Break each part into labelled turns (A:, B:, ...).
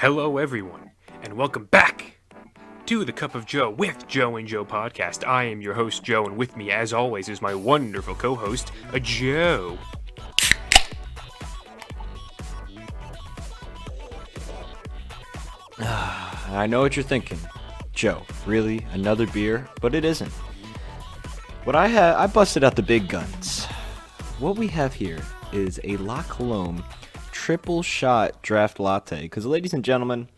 A: Hello, everyone, and welcome back to the Cup of Joe with Joe and Joe podcast. I am your host, Joe, and with me, as always, is my wonderful co host, Joe.
B: I know what you're thinking. Joe, really? Another beer? But it isn't. I busted out the big guns. What we have here is a La Colombe triple shot draft latte. Because, ladies and gentlemen,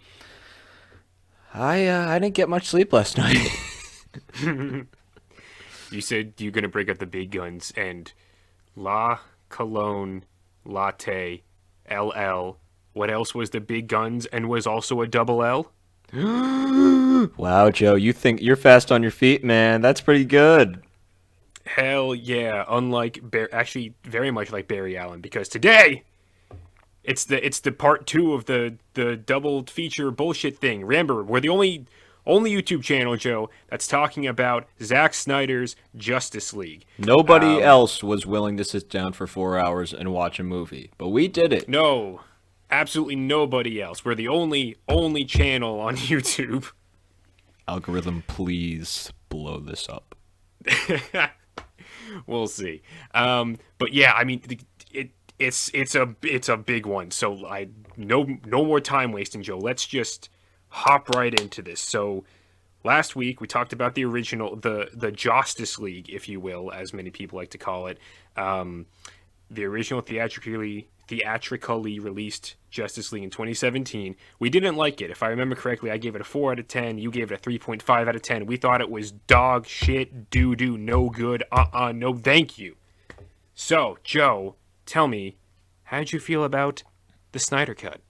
B: I didn't get much sleep last night.
A: You said you're going to break out the big guns, and La Cologne Latte LL. What else was the big guns and was also a double L?
B: Wow, Joe, you think you're fast on your feet, man. That's pretty good.
A: Hell yeah! Unlike actually, very much like Barry Allen, because today it's the part two of the double feature bullshit thing. Remember, we're the only YouTube channel, Joe, that's talking about Zack Snyder's Justice League.
B: Nobody else was willing to sit down for 4 hours and watch a movie, but we did it.
A: No, absolutely nobody else. We're the only channel on YouTube.
B: Algorithm, please blow this up.
A: We'll see. But yeah, I mean, it's a big one. So no more time wasting, Joe. Let's just hop right into this. So last week we talked about the original, the Justice League, if you will, as many people like to call it. The original theatrically released Justice League in 2017. We didn't like it. If I remember correctly, I gave it a 4 out of 10. You gave it a 3.5 out of 10. We thought it was dog shit, doo-doo, no good, no thank you. So, Joe, tell me, how'd you feel about the Snyder Cut?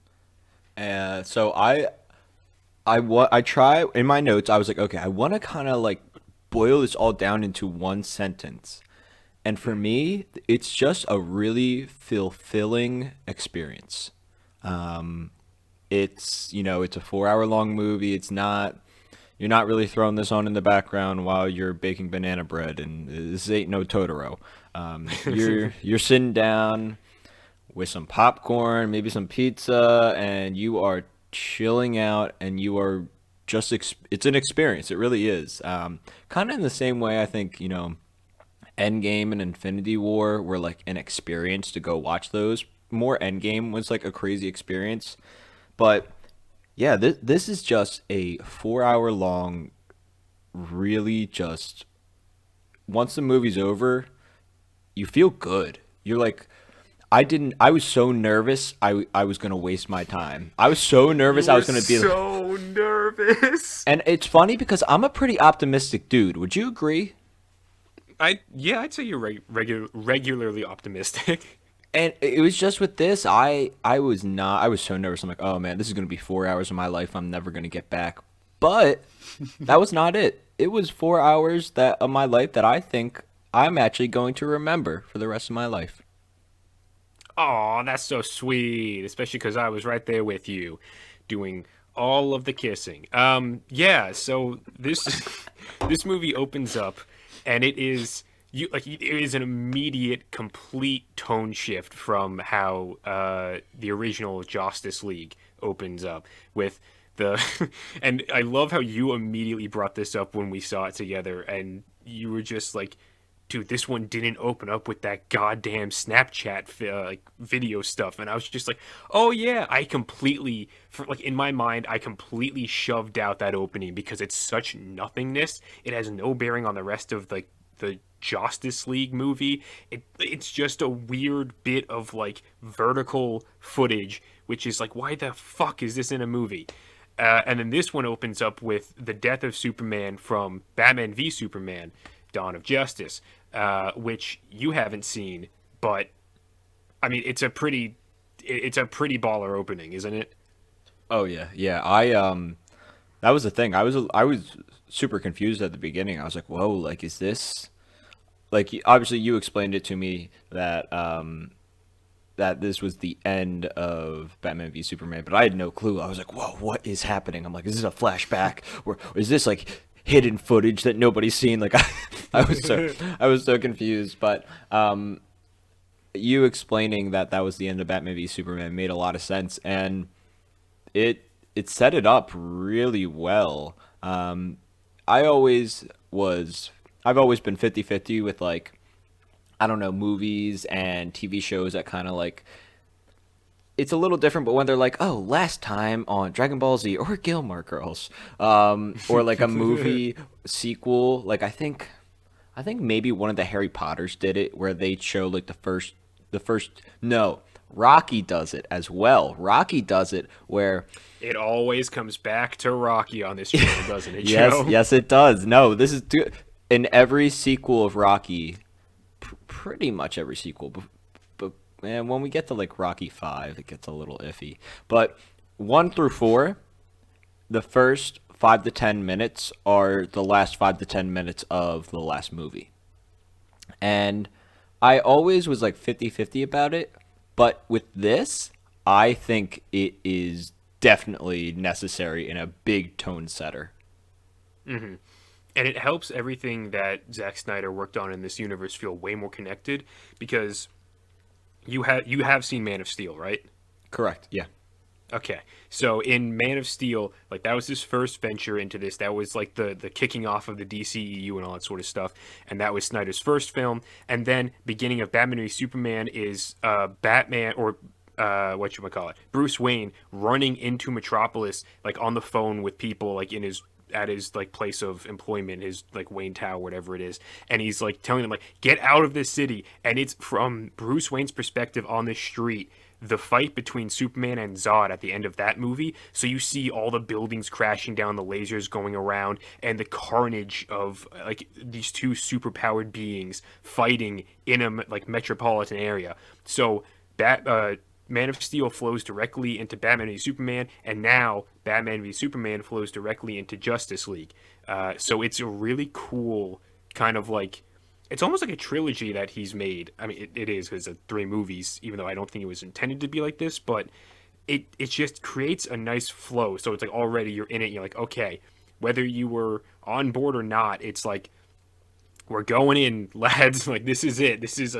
B: So I try in my notes. I was like, okay, I want to kind of like boil this all down into one sentence. And for me, it's just a really fulfilling experience. It's a 4 hour long movie. You're not really throwing this on in the background while you're baking banana bread, and this ain't no Totoro. You're sitting down with some popcorn, maybe some pizza, and you are chilling out, and you are just it's an experience. It really is. Kind of in the same way I think Endgame and Infinity War were like an experience to go watch those. More Endgame was like a crazy experience, but yeah, this is just a 4 hour long. Really, just once the movie's over, you feel good. You're like, I was so nervous. I was gonna waste my time. I was so nervous. I was gonna be
A: so nervous.
B: And it's funny because I'm a pretty optimistic dude. Would you agree?
A: I'd say you're regularly optimistic.
B: And it was just with this, I was not. I was so nervous. I'm like, oh man, this is gonna be 4 hours of my life I'm never gonna get back. But that was not it. It was 4 hours of my life that I think I'm actually going to remember for the rest of my life.
A: Aw, that's so sweet, especially because I was right there with you, doing all of the kissing. Yeah. So this this movie opens up, and it is an immediate, complete tone shift from how the original Justice League opens up with the, and I love how you immediately brought this up when we saw it together, and you were just like, dude, this one didn't open up with that goddamn Snapchat video stuff. And I was just like, oh yeah, in my mind, I completely shoved out that opening because it's such nothingness. It has no bearing on the rest of the Justice League movie. It's just a weird bit of like vertical footage, which is like, why the fuck is this in a movie? And then this one opens up with the death of Superman from Batman v Superman, Dawn of Justice, which you haven't seen, but I mean, it's a pretty baller opening, isn't it?
B: Oh yeah. That was the thing. I was super confused at the beginning. I was like, whoa, like is this like obviously you explained it to me that that this was the end of Batman v Superman, but I had no clue. I was like, whoa, what is happening? I'm like, is this a flashback, or is this like hidden footage that nobody's seen? Like I was so confused. But you explaining that was the end of Batman v Superman made a lot of sense, and it it set it up really well. I always was I've always been 50-50 with like I don't know, movies and TV shows that kind of like it's a little different, but when they're like, "Oh, last time on Dragon Ball Z or Gilmore Girls," or like a movie sequel, like I think maybe one of the Harry Potters did it where they show like the first no, Rocky does it as well. Rocky does it where
A: It always comes back to Rocky on this channel, doesn't it,
B: yes,
A: Joe?
B: yes it does. No, this is in every sequel of Rocky, pretty much every sequel. But man, when we get to like Rocky 5, it gets a little iffy. But 1 through 4, the first 5 to 10 minutes are the last 5 to 10 minutes of the last movie. And I always was like 50-50 about it, but with this, I think it is definitely necessary and a big tone setter.
A: And it helps everything that Zack Snyder worked on in this universe feel way more connected because you have seen Man of Steel, right?
B: Correct. Yeah.
A: Okay. So in Man of Steel, like that was his first venture into this. That was like the kicking off of the DCEU and all that sort of stuff. And that was Snyder's first film. And then beginning of Batman v Superman is Batman or what you call it, Bruce Wayne running into Metropolis like on the phone with people like in his at his like place of employment, his like Wayne Tower, whatever it is, and he's like telling them like get out of this city, and it's from Bruce Wayne's perspective on the street. The fight between Superman and Zod at the end of that movie, so you see all the buildings crashing down, the lasers going around, and the carnage of like these two superpowered beings fighting in a like metropolitan area. So that Man of Steel flows directly into Batman v Superman, and now Batman v Superman flows directly into Justice League. So it's a really cool kind of like it's almost like a trilogy that he's made. I mean, it is because it's 3 movies, even though I don't think it was intended to be like this, but it just creates a nice flow. So it's like already you're in it, and you're like, okay, whether you were on board or not, it's like we're going in, lads. Like this is it. This is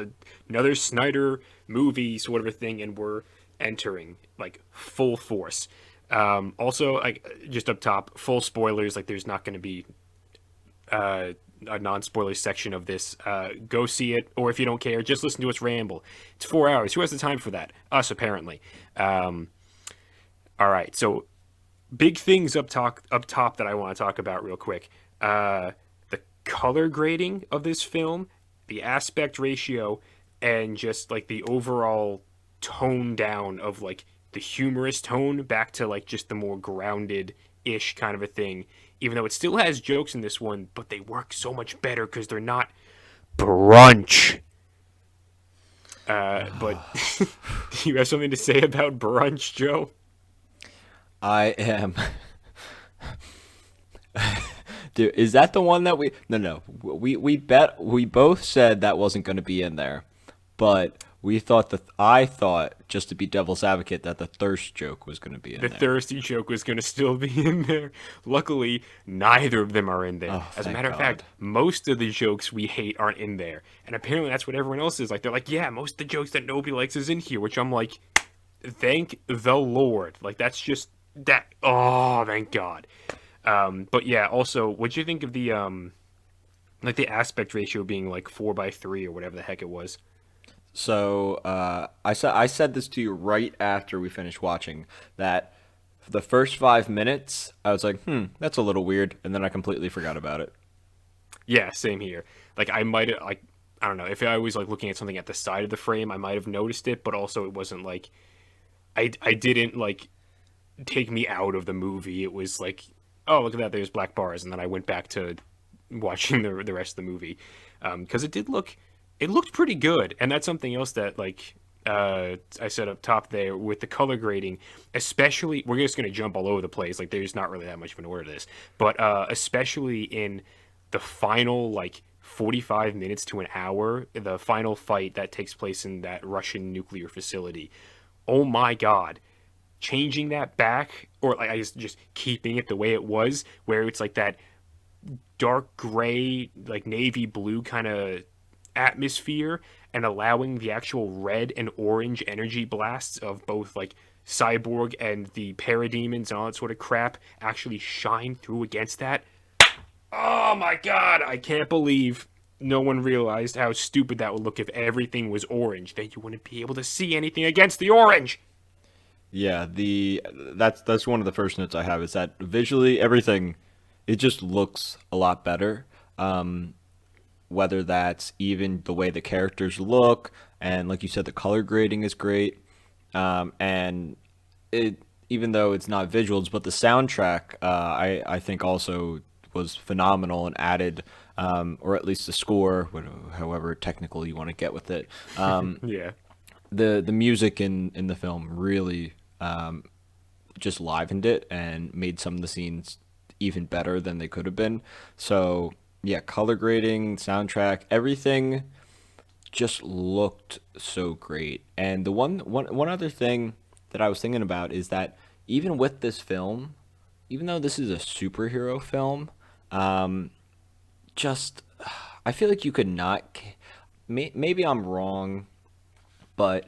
A: another Snyder movie sort of a thing, and we're entering like full force. Also, like just up top, full spoilers. Like there's not going to be a non-spoiler section of this. Go see it, or if you don't care, just listen to us ramble. It's 4 hours. Who has the time for that? Us, apparently. All right, so big things up top that I want to talk about real quick. The color grading of this film, the aspect ratio, and just like the overall tone down of like the humorous tone back to like just the more grounded ish kind of a thing. Even though it still has jokes in this one, but they work so much better because they're not brunch. But do you have something to say about brunch, Joe?
B: I am. Dude, is that the one that we? No, no. We both said that wasn't going to be in there, but we thought that I thought just to be devil's advocate that the thirst joke was going to be in
A: The
B: there.
A: thirsty joke was going to still be in there. Luckily, neither of them are in there.
B: Oh,
A: As a
B: thank
A: matter of fact,
B: God.
A: most of the jokes we hate aren't in there. And apparently that's what everyone else is like. They're like, yeah, most of the jokes that nobody likes is in here, which I'm like, thank the Lord. Like that's just that. Oh, thank God. But yeah, also, what'd you think of the like the aspect ratio being like 4:3 or whatever the heck it was?
B: So I said this to you right after we finished watching that for the first 5 minutes I was like, that's a little weird, and then I completely forgot about it.
A: Yeah, same here. Like I might have like I don't know if I was like looking at something at the side of the frame, I might have noticed it, but also it wasn't like I didn't like take me out of the movie. It was like, oh look at that, there's black bars, and then I went back to watching the rest of the movie because it looked pretty good, and that's something else that like I said up top there with the color grading, especially we're just gonna jump all over the place. Like there's not really that much of an order to this, but especially in the final like 45 minutes to an hour, the final fight that takes place in that Russian nuclear facility. Oh my God, changing that back or like I just keeping it the way it was, where it's like that dark gray, like navy blue kind of atmosphere, and allowing the actual red and orange energy blasts of both like Cyborg and the parademons and all that sort of crap actually shine through against that. Oh my god, I can't believe no one realized how stupid that would look if everything was orange. Then you wouldn't be able to see anything against the orange.
B: Yeah, that's one of the first notes I have is that visually everything it just looks a lot better. Whether that's even the way the characters look, and like you said, the color grading is great. And it even though it's not visuals, but the soundtrack I think also was phenomenal and added, or at least the score, however technical you want to get with it.
A: Yeah.
B: The music in the film really just livened it and made some of the scenes even better than they could have been. So yeah, color grading, soundtrack, everything just looked so great. And the one other thing that I was thinking about is that even with this film, even though this is a superhero film, um, just I feel like you could not. Maybe I'm wrong, but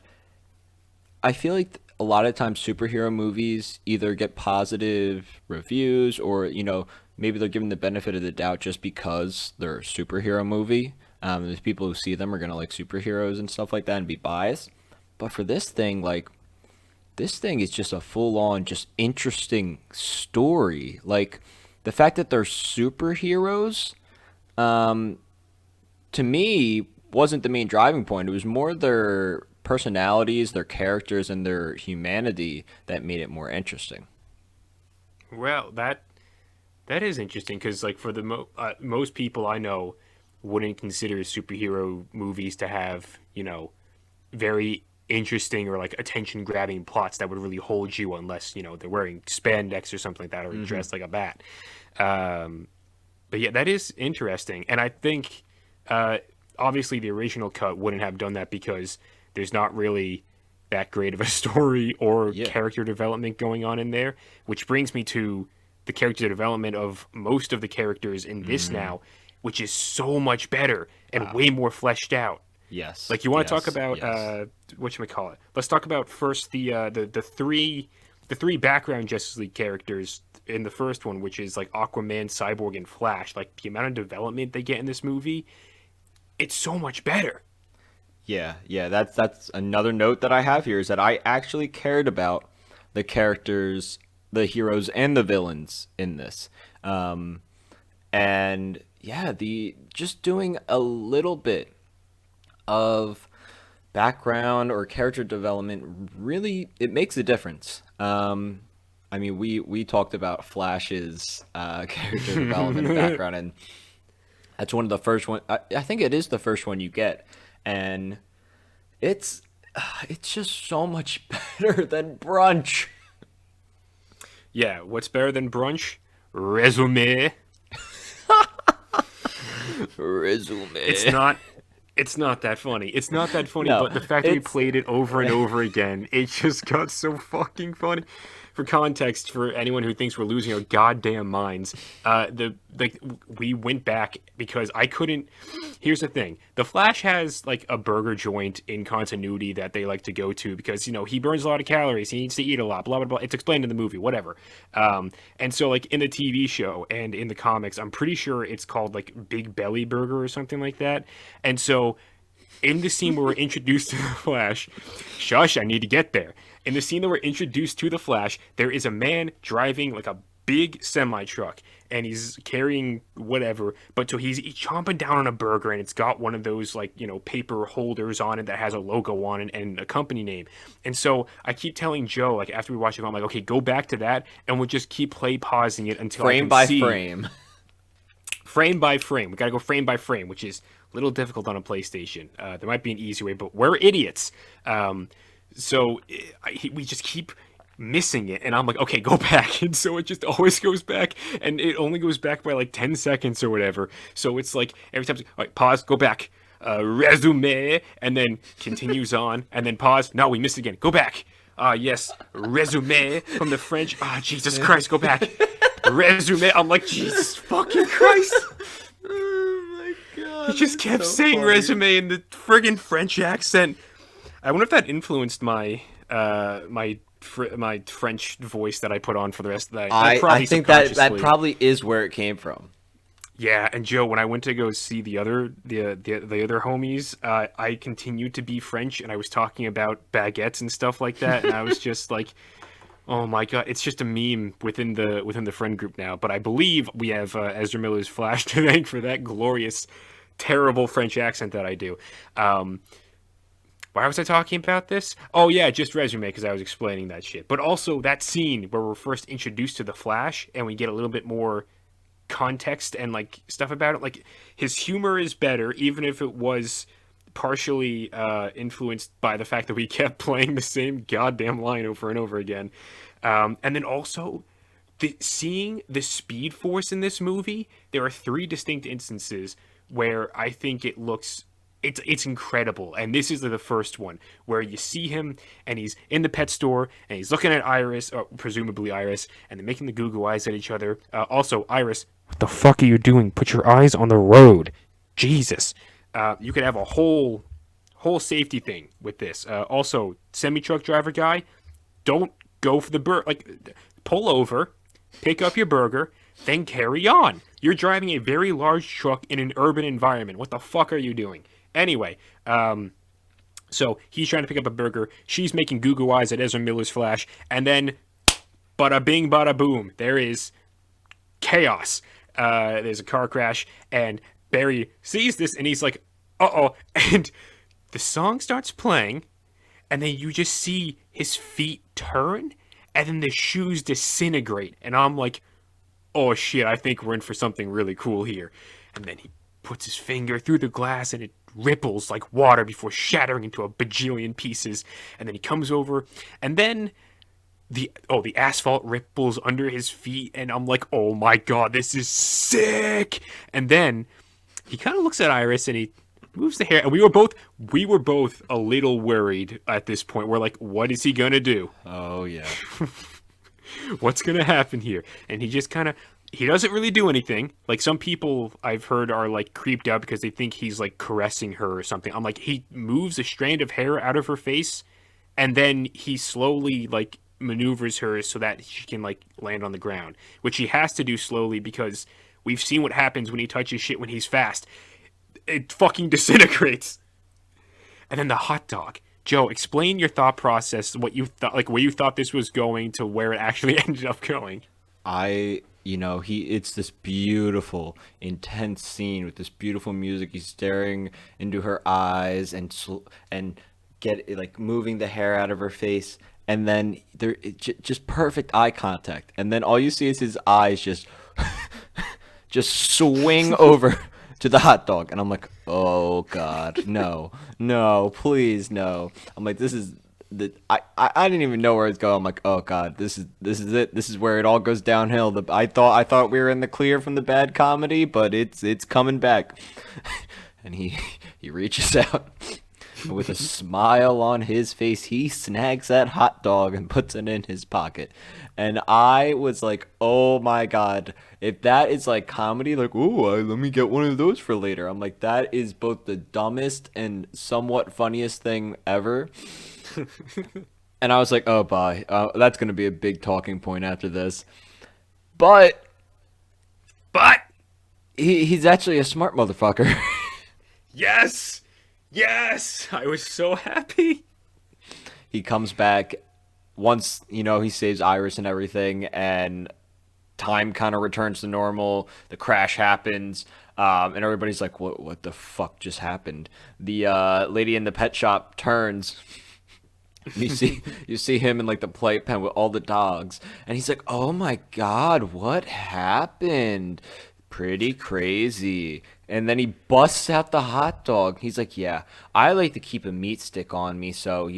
B: I feel like a lot of times superhero movies either get positive reviews or, maybe they're given the benefit of the doubt just because they're a superhero movie. There's people who see them are going to like superheroes and stuff like that and be biased. But for this thing, like, this thing is just a full on, just interesting story. Like, the fact that they're superheroes, um, to me, wasn't the main driving point. It was more their personalities, their characters, and their humanity that made it more interesting.
A: Well, that is interesting because, like, for the most people I know, wouldn't consider superhero movies to have, very interesting or like attention grabbing plots that would really hold you unless they're wearing spandex or something like that or
B: Hmm.
A: dressed like a bat. Um, but yeah, that is interesting, and I think uh, obviously the original cut wouldn't have done that because there's not really that great of a story or
B: Yeah.
A: character development going on in there, which brings me to the character development of most of the characters in this
B: Mm.
A: now, which is so much better and
B: Wow.
A: way more fleshed out.
B: Yes.
A: Like, you want to talk
B: Yes.
A: about
B: Yes.
A: what should we call it? Let's talk about first the three background Justice League characters in the first one, which is like Aquaman, Cyborg, and Flash. Like, the amount of development they get in this movie, it's so much better.
B: Yeah. Yeah. That's another note that I have here is that I actually cared about the characters, the heroes, and the villains in this. Um, and yeah, the just doing a little bit of background or character development really it makes a difference. I mean, we talked about Flash's character development and background, and that's one of the first one. I think it is the first one you get, and it's it's just so much better than brunch.
A: Yeah, what's better than brunch? Resume. It's
B: Resume.
A: not it's not that funny. It's not that funny,
B: No,
A: but the fact that we
B: it's
A: played it over and over again, it just got so fucking funny. For context, for anyone who thinks we're losing our goddamn minds, we went back because I couldn't. Here's the thing: the Flash has like a burger joint in continuity that they like to go to because he burns a lot of calories, he needs to eat a lot, blah blah blah. It's explained in the movie, whatever. And so like in the TV show and in the comics, I'm pretty sure it's called like Big Belly Burger or something like that. And so in the scene where we're introduced to the Flash, shush, I need to get there. In the scene that we're introduced to the Flash, there is a man driving like a big semi truck and he's carrying whatever, but so he's chomping down on a burger and it's got one of those like, paper holders on it that has a logo on it and a company name. And so I keep telling Joe, like after we watch it, I'm like, okay, go back to that and we'll just keep pausing it until I
B: frame
A: can
B: by
A: see
B: frame.
A: frame by frame. We got to go frame by frame, which is a little difficult on a PlayStation. There might be an easy way, but we're idiots. So we just keep missing it, and I'm like, okay, go back. And so it just always goes back, and it only goes back by like 10 seconds or whatever. So it's like every time, all right, pause, go back. Resume, and then continues on, and then pause. No, we missed it again. Go back. Yes, resume from the French. Jesus Christ, go back. Resume. I'm like, Jesus fucking Christ.
B: Oh my
A: He
B: god,
A: just
B: that's
A: kept
B: so
A: saying
B: funny.
A: resume in the friggin' French accent. I wonder if that influenced my my French voice that I put on for the rest of the night. That
B: I
A: probably
B: think that
A: subconsciously.
B: probably is where it came from.
A: Yeah, and Joe, when I went to go see the other homies, I continued to be French, and I was talking about baguettes and stuff like that, and I was just like, "Oh my god!" It's just a meme within the friend group now. But I believe we have Ezra Miller's Flash to thank for that glorious, terrible French accent that I do. Um, why was I talking about this? Oh yeah, just resume because I was explaining that shit. But also that scene where we're first introduced to the Flash, and we get a little bit more context and like stuff about it. Like his humor is better, even if it was partially influenced by the fact that we kept playing the same goddamn line over and over again. And then also seeing the Speed Force in this movie, there are three distinct instances where I think it looks it's incredible. And this is the first one where you see him and he's in the pet store and he's looking at Iris, or presumably Iris, and they're making the goo goo eyes at each other. Also, Iris, what the fuck are you doing? Put your eyes on the road. Jesus. You could have a whole safety thing with this. Also, semi truck driver guy, don't go for the like pull over, pick up your burger, then carry on. You're driving a very large truck in an urban environment. What the fuck are you doing? Anyway, so he's trying to pick up a burger. She's making goo goo eyes at Ezra Miller's Flash, and then bada bing, bada boom. There is chaos. There's a car crash, and Barry sees this, and he's like, "Uh-oh!" And the song starts playing, and then you just see his feet turn, and then the shoes disintegrate, and I'm like, "Oh shit! I think we're in for something really cool here." And then he puts his finger through the glass, and it ripples like water before shattering into a bajillion pieces. And then he comes over, and then the asphalt ripples under his feet, and I'm like, "Oh my god, this is sick!" And then he kind of looks at Iris and he moves the hair, and we were both a little worried at this point. We're like, what is he gonna do?
B: Oh yeah.
A: What's gonna happen here? And he just kind of he doesn't really do anything. Like some people I've heard are like creeped out because they think he's like caressing her or something. I'm like, he moves a strand of hair out of her face, and then he slowly like maneuvers her so that she can like land on the ground, which he has to do slowly because we've seen what happens when he touches shit when he's fast. It fucking disintegrates. And then the hot dog. Joe, explain your thought process, what you thought, like where you thought this was going to where it actually ended up going.
B: It's this beautiful, intense scene with this beautiful music. He's staring into her eyes and like moving the hair out of her face, and then just perfect eye contact, and then all you see is his eyes just swing over to the hot dog, and I'm like, oh god, no, please no. I'm like, this is I didn't even know where it's going. I'm like, oh god, this is it. This is where it all goes downhill. I thought we were in the clear from the bad comedy, but it's coming back. And he reaches out. And with a smile on his face, he snags that hot dog and puts it in his pocket. And I was like, oh my god, if that is like comedy, like, oh, let me get one of those for later. I'm like, that is both the dumbest and somewhat funniest thing ever. And I was like, oh, bye. That's going to be a big talking point after this. But he's actually a smart motherfucker.
A: Yes! Yes! I was so happy.
B: He comes back once, he saves Iris and everything, and time kind of returns to normal. The crash happens, and everybody's like, what the fuck just happened? The lady in the pet shop turns. You see him in like the playpen with all the dogs, and he's like, oh my god, what happened? Pretty crazy. And then he busts out the hot dog. He's like, yeah, I like to keep a meat stick on me, so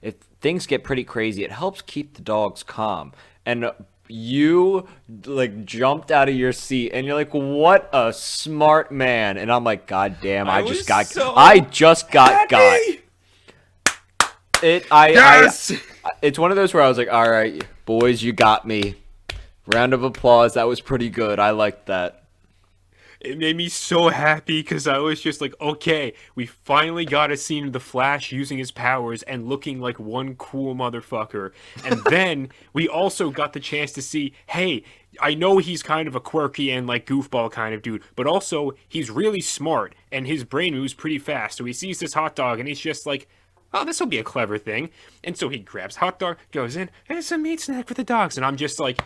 B: if things get pretty crazy, it helps keep the dogs calm. And you like jumped out of your seat, and you're like, what a smart man. And I'm like, god damn, I just got got.
A: Yes!
B: It's one of those where I was like, all right, boys, you got me. Round of applause. That was pretty good. I liked that.
A: It made me so happy because I was just like, okay, we finally got a scene of the Flash using his powers and looking like one cool motherfucker. And then we also got the chance to see, hey, I know he's kind of a quirky and like goofball kind of dude, but also he's really smart and his brain moves pretty fast. So he sees this hot dog and he's just like, oh, this will be a clever thing. And so he grabs hot dog, goes in, and it's a meat snack for the dogs. And I'm just like,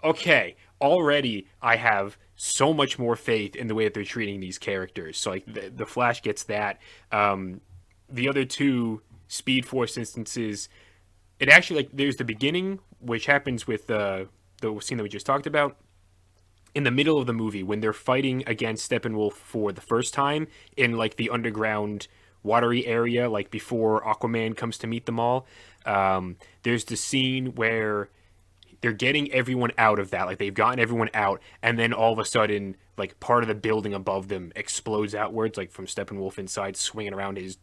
A: okay, already I have so much more faith in the way that they're treating these characters. So like the Flash gets that. The other two Speed Force instances, it actually like there's the beginning, which happens with the scene that we just talked about. In the middle of the movie, when they're fighting against Steppenwolf for the first time in like the underground watery area, like before Aquaman comes to meet them all, there's the scene where they're getting everyone out of that. Like they've gotten everyone out, and then all of a sudden, like part of the building above them explodes outwards, like from Steppenwolf inside swinging around his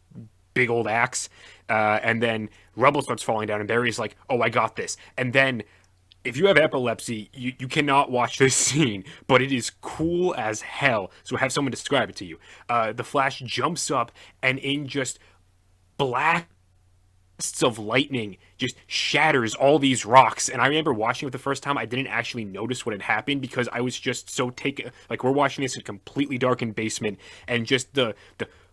A: big old axe, and then rubble starts falling down, and Barry's like, "Oh, I got this," and then. If you have epilepsy, you cannot watch this scene, but it is cool as hell. So have someone describe it to you. The Flash jumps up and in just blasts of lightning just shatters all these rocks. And I remember watching it the first time, I didn't actually notice what had happened because I was just so taken. Like we're watching this in a completely darkened basement, and just the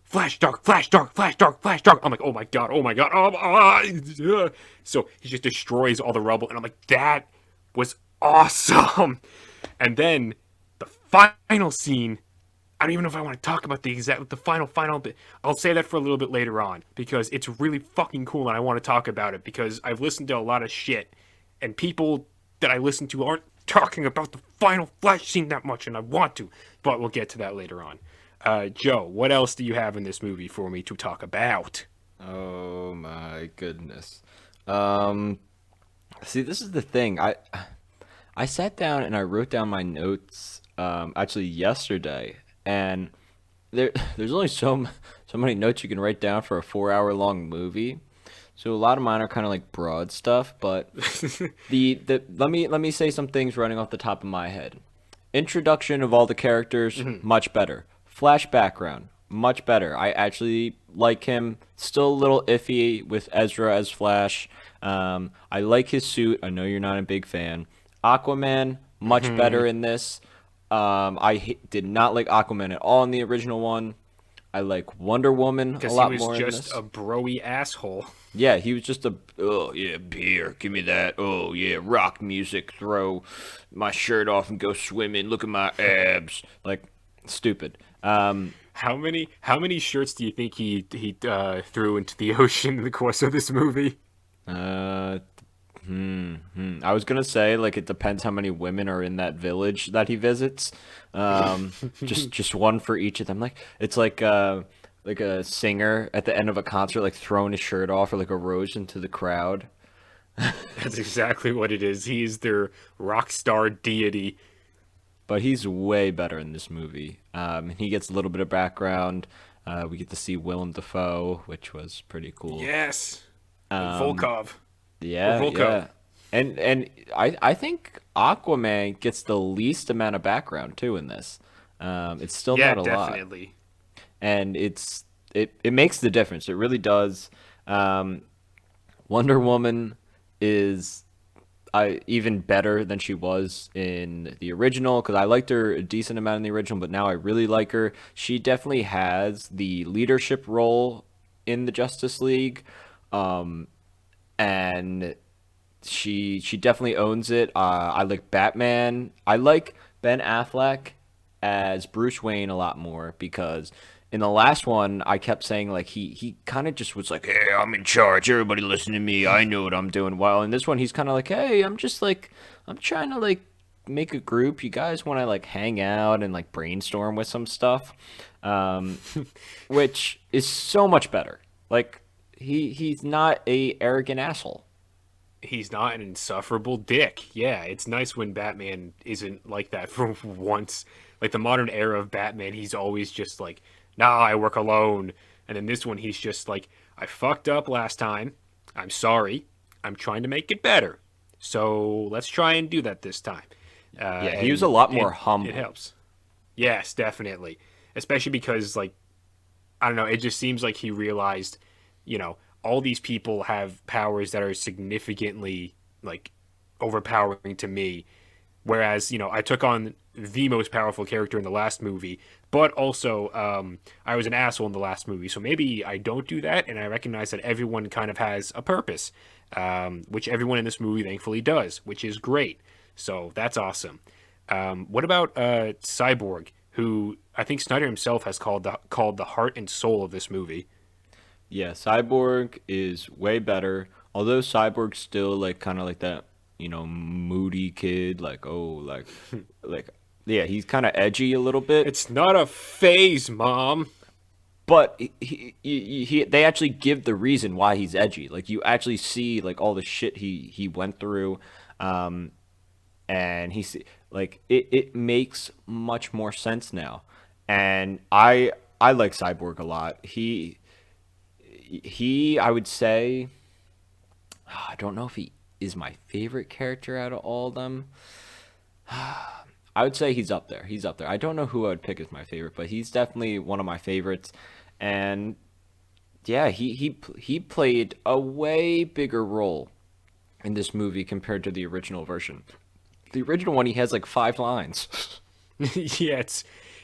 A: flash dark, flash dark, flash dark, flash dark. I'm like, oh my god, oh my god, so he just destroys all the rubble, and I'm like, that was awesome. And then the final scene, I don't even know if I want to talk about the final bit. I'll say that for a little bit later on because it's really fucking cool and I want to talk about it because I've listened to a lot of shit and people that I listen to aren't talking about the final Flash scene that much, and I want to, but we'll get to that later on. Joe, what else do you have in this movie for me to talk about?
B: Oh my goodness. Um, See, this is the thing. I sat down and I wrote down my notes actually yesterday, and there's only so many notes you can write down for a 4 hour long movie. So a lot of mine are kind of like broad stuff, but the let me say some things running off the top of my head. Introduction of all the characters, much better. Flash background, much better. I actually like him. Still a little iffy with Ezra as Flash. I like his suit. I know you're not a big fan. Aquaman, much better in this. Did not like Aquaman at all in the original one. I like Wonder Woman a
A: Because he
B: lot
A: was
B: more in
A: just
B: this.
A: a broy asshole.
B: Yeah, he was just a oh yeah beer, give me that. Oh yeah, rock music. Throw my shirt off and go swimming. Look at my abs. Like stupid.
A: How many shirts do you think he threw into the ocean in the course of this movie?
B: Uh, I was gonna say like it depends how many women are in that village that he visits. Just one for each of them. Like it's like a singer at the end of a concert like throwing his shirt off or like a rose into the crowd.
A: That's exactly what it is. He is their rock star deity.
B: But he's way better in this movie. And he gets a little bit of background. We get to see Willem Dafoe, which was pretty cool.
A: Yes.
B: Um,
A: Volkov. Or
B: yeah,
A: Volkov.
B: yeah. And I think Aquaman gets the least amount of background too in this. It's still
A: Yeah,
B: not a lot.
A: definitely.
B: And it makes the difference. It really does. Um, Wonder Woman is even better than she was in the original because I liked her a decent amount in the original, but now I really like her. She definitely has the leadership role in the Justice League, um, and she definitely owns it. I like Batman. I like Ben Affleck as Bruce Wayne a lot more because in the last one I kept saying like he kind of just was like, "Hey, I'm in charge. Everybody listen to me. I know what I'm doing." While in this one he's kind of like, "Hey, I'm just like I'm trying to like make a group. You guys want to like hang out and like brainstorm with some stuff." Um, which is so much better. Like he's not a arrogant asshole.
A: He's not an insufferable dick. Yeah, it's nice when Batman isn't like that for once. Like the modern era of Batman, he's always just like, nah, I work alone. And in this one, he's just like, I fucked up last time. I'm sorry. I'm trying to make it better. So let's try and do that this time.
B: Yeah, he was a
A: And
B: lot more
A: it
B: humble.
A: helps. Yes, definitely. Especially because like I don't know, it just seems like he realized, all these people have powers that are significantly like overpowering to me. Whereas, I took on the most powerful character in the last movie, but also I was an asshole in the last movie. So maybe I don't do that, and I recognize that everyone kind of has a purpose, which everyone in this movie thankfully does, which is great. So that's awesome. What about Cyborg, who I think Snyder himself has called the heart and soul of this movie?
B: Yeah, Cyborg is way better. Although Cyborg's still like kind of like that, moody kid. Like like yeah, he's kind of edgy a little bit.
A: It's not a phase, Mom.
B: But they actually give the reason why he's edgy. Like you actually see like all the shit he went through, um, and like it makes much more sense now. And I like Cyborg a lot. He I would say I don't know if he is my favorite character out of all of them. I would say he's up there. He's up there. I don't know who I would pick as my favorite, but he's definitely one of my favorites. And yeah, he played a way bigger role in this movie compared to the original version. The original one, he has like 5 lines.
A: Yeah,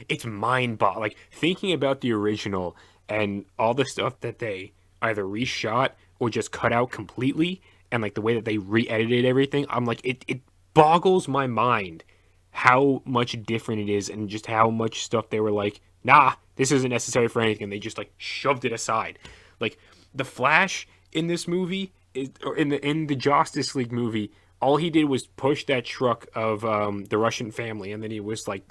A: it's mind-boggling. Like thinking about the original and all the stuff that they either reshot or just cut out completely, and like the way that they re-edited everything. I'm like, it boggles my mind how much different it is, and just how much stuff they were like, nah, this isn't necessary for anything. And they just like shoved it aside. Like the Flash in this movie is, or in the Justice League movie, all he did was push that truck of the Russian family, and then he was like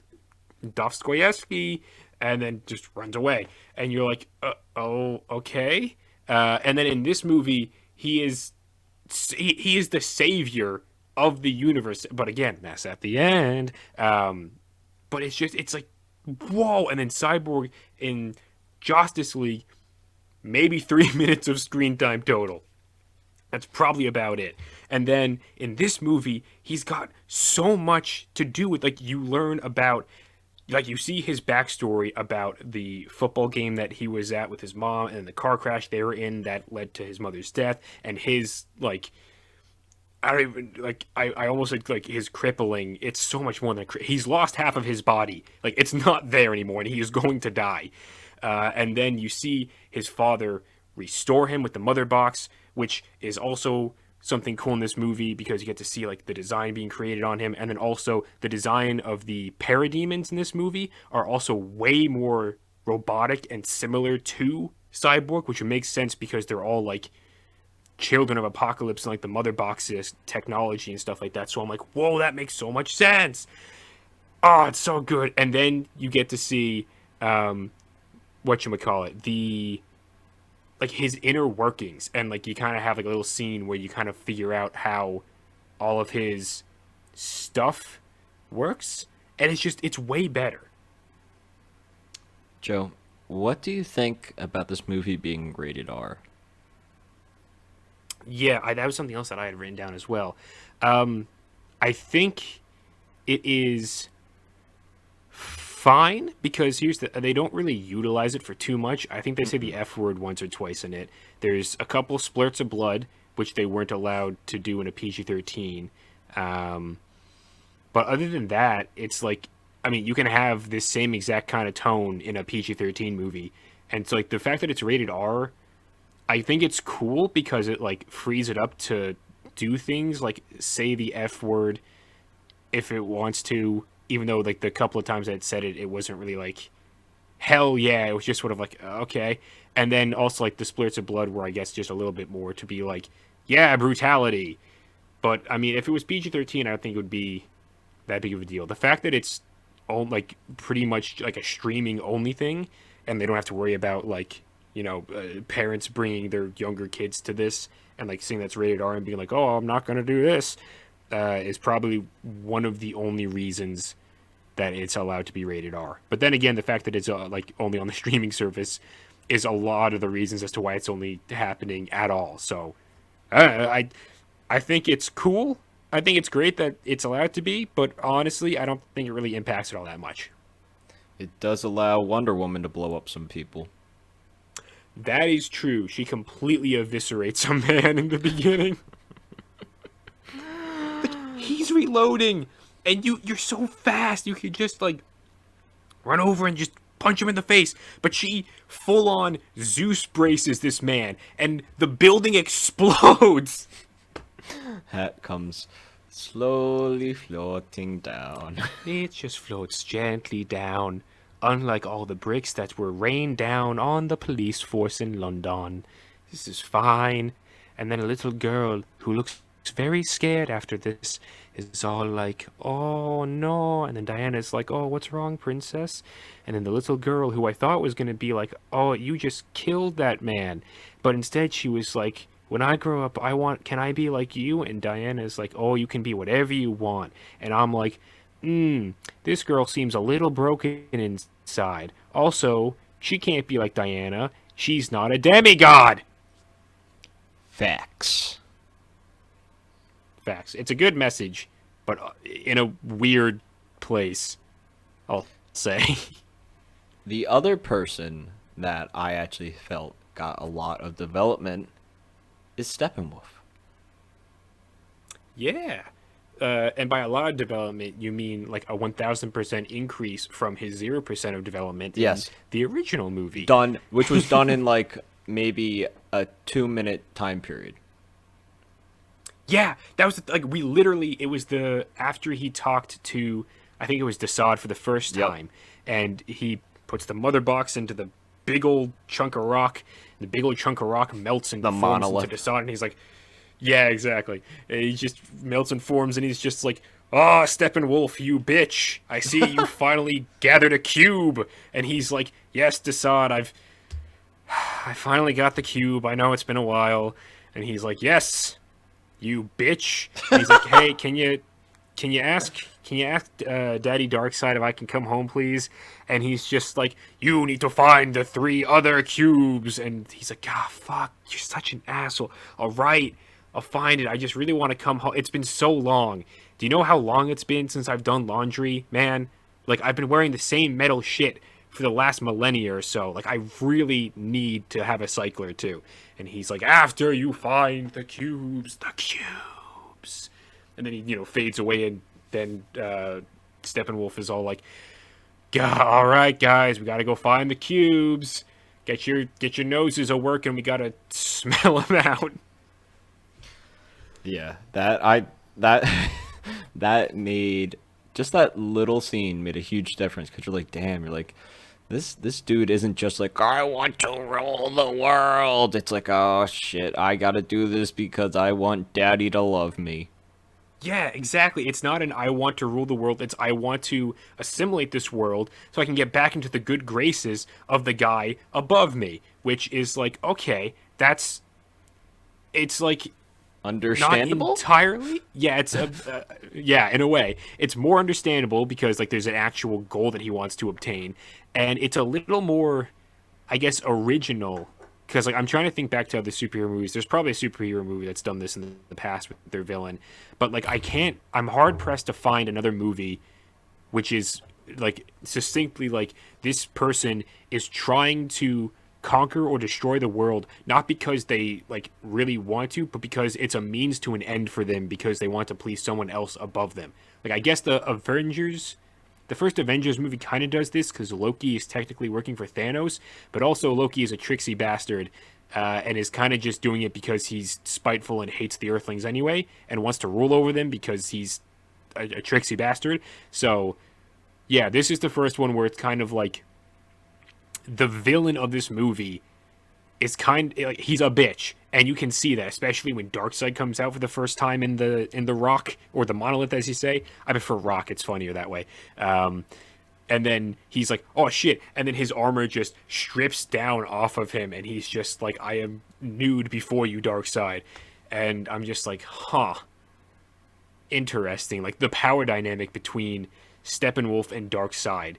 A: Dostoevsky, and then just runs away. And you're like, oh, okay. And then in this movie, he is the savior of the universe. But again, that's at the end. But it's like, whoa. And then Cyborg in Justice League, maybe 3 minutes of screen time total. That's probably about it. And then in this movie, he's got so much to do with, like, you learn about, like, you see his backstory about the football game that he was at with his mom, and the car crash they were in that led to his mother's death, and his, like, I don't even, like, I almost like his crippling. It's so much more than he's lost half of his body. Like, it's not there anymore, and he is going to die. And then you see his father restore him with the mother box, which is also something cool in this movie because you get to see like the design being created on him, and then also the design of the parademons in this movie are also way more robotic and similar to Cyborg, which makes sense because they're all like children of apocalypse and like the mother boxes technology and stuff like that. So I'm like, whoa, that makes so much sense. Oh, it's so good. And then you get to see whatchamacallit, the like his inner workings, and like you kind of have like a little scene where you kind of figure out how all of his stuff works, and it's way better.
B: Joe, what do you think about this movie being rated R?
A: Yeah, that was something else that I had written down as well. um I think it is fine because they don't really utilize it for too much. I think they say the F word once or twice in it. There's a couple splurts of blood, which they weren't allowed to do in a PG-13. Um, but other than that, it's like, I mean, you can have this same exact kind of tone in a PG-13 movie, and it's like the fact that it's rated R. I think it's cool because it like frees it up to do things like say the F word if it wants to, even though like the couple of times I'd said it, it wasn't really like hell yeah. It was just sort of like okay. And then also like the splurts of blood, where I guess just a little bit more to be like yeah, brutality. But I mean, if it was PG-13, I don't think it would be that big of a deal. The fact that it's all like pretty much like a streaming only thing, and they don't have to worry about like parents bringing their younger kids to this and like seeing that's rated R and being like, oh, I'm not gonna do this, is probably one of the only reasons that it's allowed to be rated R. But then again, the fact that it's like only on the streaming service is a lot of the reasons as to why it's only happening at all. So I think it's cool. I think it's great that it's allowed to be, but honestly, I don't think it really impacts it all that much.
B: It does allow Wonder Woman to blow up some people.
A: That is true. She completely eviscerates a man in the beginning. Like, he's reloading, and you're so fast. You could just like run over and just punch him in the face. But she full on Zeus braces this man, and the building explodes.
B: Hat comes slowly floating down.
A: It just floats gently down, unlike all the bricks that were rained down on the police force in London. This is fine. And then a little girl who looks very scared after this is all like, oh no. And then Diana's like, oh, what's wrong, princess? And then the little girl who I thought was going to be like, oh, you just killed that man. But instead she was like, when I grow up, can I be like you? And Diana's like, oh, you can be whatever you want. And I'm like, this girl seems a little broken inside. Also, she can't be like Diana. She's not a demigod.
B: Facts.
A: Facts. It's a good message, but in a weird place, I'll say.
B: The other person that I actually felt got a lot of development is Steppenwolf.
A: Yeah. And by a lot of development, you mean like a 1,000% increase from his 0% of development in
B: Yes.
A: the original movie.
B: Done, which was done in like maybe a 2-minute time period.
A: Yeah, that was like we literally it was the after he talked to I think it was Desaad for the first
B: Yep.
A: time, and he puts the mother box into the big old chunk of rock. The big old chunk of rock melts and
B: The
A: forms
B: monolith.
A: into Desaad, and he's like, "Yeah, exactly." And he just melts and forms, and he's just like, "Ah, Steppenwolf, you bitch! I see you finally gathered a cube." And he's like, "Yes, Desaad, I finally got the cube. I know it's been a while." And he's like, "Yes, you bitch." And he's like, "Hey, can you ask Daddy Darkseid if I can come home, please?" And he's just like, "You need to find the 3 other cubes." And he's like, "Ah, fuck, you're such an asshole. All right, I'll find it. I just really want to come home. It's been so long. Do you know how long it's been since I've done laundry, man? Like, I've been wearing the same metal shit for the last millennia or so. Like, I really need to have a cycler too." And he's like, "After you find the cubes, the cubes." And then he, fades away, and then Steppenwolf is all like, "All right, guys, we gotta go find the cubes. Get your noses a working. We gotta smell them out."
B: Yeah, that that made just that little scene made a huge difference because you're like, damn, you're like, this dude isn't just like I want to rule the world. It's like, oh shit, I gotta do this because I want Daddy to love me.
A: Yeah, exactly. It's not an I want to rule the world. It's I want to assimilate this world so I can get back into the good graces of the guy above me, which is like, okay, it's like not
B: Understandable?
A: entirely. Yeah, it's yeah, in a way, it's more understandable because like there's an actual goal that he wants to obtain, and it's a little more, I guess, original. Because like I'm trying to think back to other superhero movies. There's probably a superhero movie that's done this in the past with their villain, but like I can't. I'm hard pressed to find another movie which is like succinctly like this person is trying to conquer or destroy the world not because they like really want to, but because it's a means to an end for them because they want to please someone else above them. Like I guess the first Avengers movie kind of does this because Loki is technically working for Thanos, but also Loki is a tricksy bastard and is kind of just doing it because he's spiteful and hates the Earthlings anyway and wants to rule over them because he's a tricksy bastard. So, yeah, this is the first one where it's kind of like the villain of this movie is like he's a bitch, and you can see that, especially when Darkseid comes out for the first time in the Rock or the Monolith, as you say. I prefer Rock; it's funnier that way. And then he's like, "Oh shit!" And then his armor just strips down off of him, and he's just like, "I am nude before you, Darkseid." And I'm just like, "Huh, interesting." Like the power dynamic between Steppenwolf and Darkseid,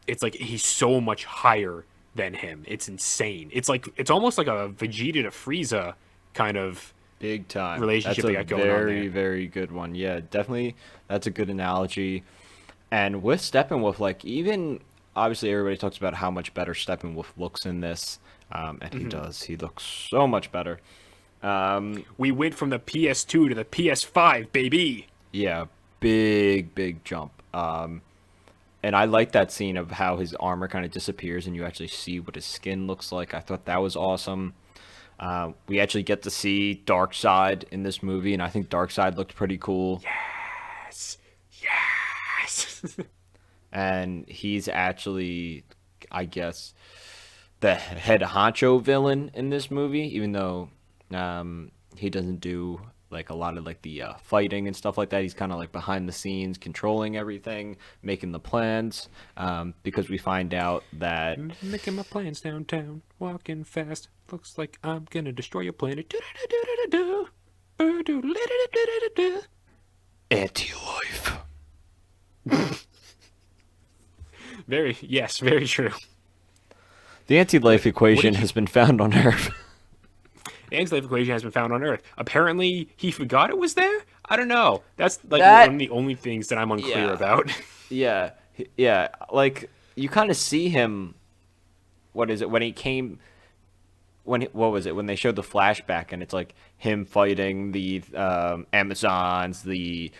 A: it's like he's so much higher than him. It's insane. It's almost like a Vegeta to Frieza kind of
B: Big time.
A: relationship
B: That's
A: they
B: a
A: got going on
B: very,
A: there.
B: very good one. Yeah, definitely. That's a good analogy. And with Steppenwolf, like even obviously everybody talks about how much better Steppenwolf looks in this, and he does. He looks so much better.
A: We went from the PS2 to the PS5, baby.
B: Yeah, big jump. And I like that scene of how his armor kind of disappears and you actually see what his skin looks like. I thought that was awesome. We actually get to see Darkseid in this movie, and I think Darkseid looked pretty cool.
A: Yes. Yes.
B: And he's actually, I guess, the head honcho villain in this movie, even though he doesn't do like a lot of like the fighting and stuff like that. He's kind of like behind the scenes, controlling everything, making the plans. Because we find out that
A: Making my plans downtown, walking fast. Looks like I'm gonna destroy your planet.
B: anti-life.
A: Very true.
B: The anti-life equation
A: you-
B: has been found on Earth.
A: The anti-life equation has been found on Earth. Apparently, he forgot it was there. I don't know. That's like
B: That-
A: one of the only things that I'm unclear
B: Yeah.
A: about.
B: Yeah, yeah. Like you kind of see him. What is it when he came? What was it when they showed the flashback and it's like him fighting the Amazons, the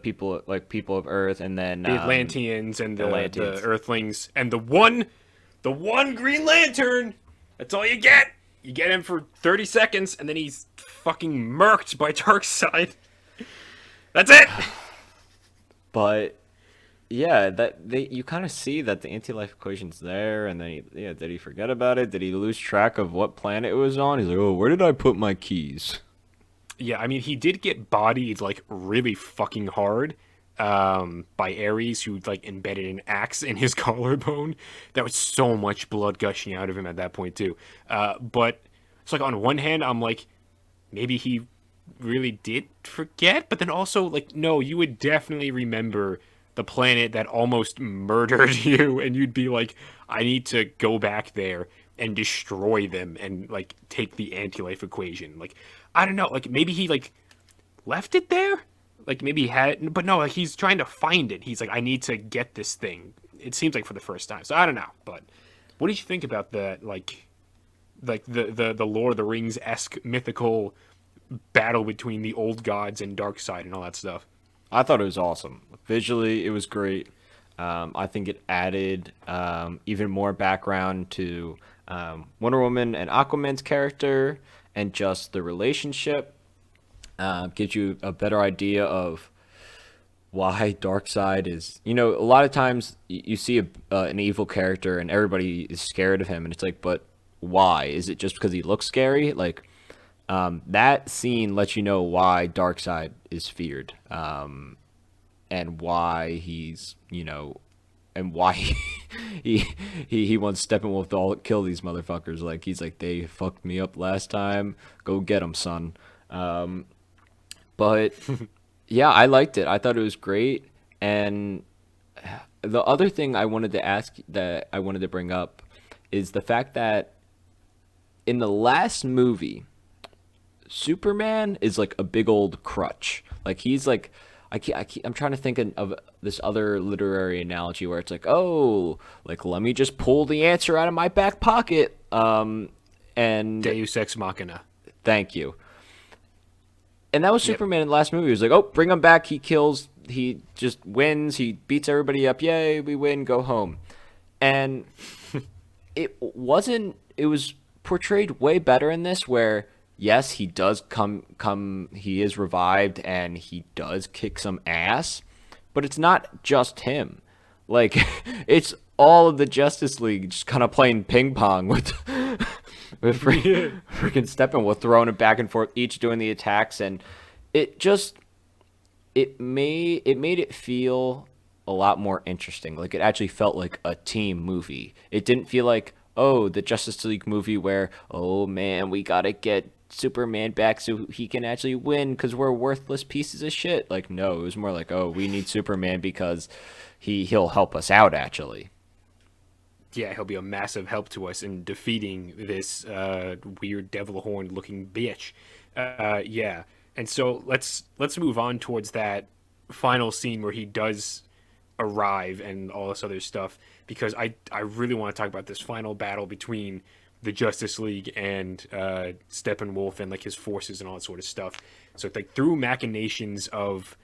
B: people of Earth, and then
A: The Atlanteans and the
B: Atlanteans.
A: Earthlings and the one Green Lantern. That's all you get. You get him for 30 seconds and then he's fucking murked by Darkseid. That's it.
B: But yeah, you kind of see that the anti-life equation's there, and then did he forget about it? Did he lose track of what planet it was on? He's like, oh, where did I put my keys?
A: Yeah, I mean, he did get bodied like really fucking hard by Ares, who like embedded an axe in his collarbone. That was so much blood gushing out of him at that point too. But it's like on one hand, I'm like, maybe he really did forget, but then also like, no, you would definitely remember the planet that almost murdered you, and you'd be like, I need to go back there and destroy them and like take the anti-life equation. Like, I don't know, like maybe he like left it there, like maybe he had it, but no, like he's trying to find it. He's like, I need to get this thing. It seems like for the first time. So I don't know, but what did you think about that? Like the Lord of the Rings esque mythical battle between the old gods and Darkseid and all that stuff.
B: I thought it was awesome. Visually, it was great. I think it added even more background to Wonder Woman and Aquaman's character and just the relationship. Gives you a better idea of why Darkseid is. You know, a lot of times you see an evil character and everybody is scared of him, and it's like, but why? Is it just because he looks scary? Like, that scene lets you know why Darkseid is feared, and why he's, and why he wants Steppenwolf to all kill these motherfuckers. Like he's like, they fucked me up last time. Go get 'em, son. But yeah, I liked it. I thought it was great. And the other thing I wanted to ask that I wanted to bring up is the fact that in the last movie, Superman is like a big old crutch. Like he's like, I'm trying to think of this other literary analogy where it's like, oh, like let me just pull the answer out of my back pocket. And
A: Deus Ex Machina.
B: thank you. And that was
A: Yep.
B: Superman in the last movie. He was like, oh, bring him back. He kills. He just wins. He beats everybody up. Yay, we win. Go home. And it wasn't. It was portrayed way better in this, where yes, he does come. He is revived and he does kick some ass, but it's not just him. Like it's all of the Justice League just kind of playing ping pong with freaking Steppenwolf, throwing it back and forth, each doing the attacks, and it just it made it feel a lot more interesting. Like it actually felt like a team movie. It didn't feel like, oh, the Justice League movie where, oh man, we gotta get Superman back so he can actually win because we're worthless pieces of shit. Like no, it was more like, oh, we need Superman because he'll help us out actually.
A: Yeah, he'll be a massive help to us in defeating this weird devil horn looking bitch. Yeah, and so let's move on towards that final scene where he does arrive and all this other stuff, because I really want to talk about this final battle between the Justice League and Steppenwolf and like his forces and all that sort of stuff. So like through machinations of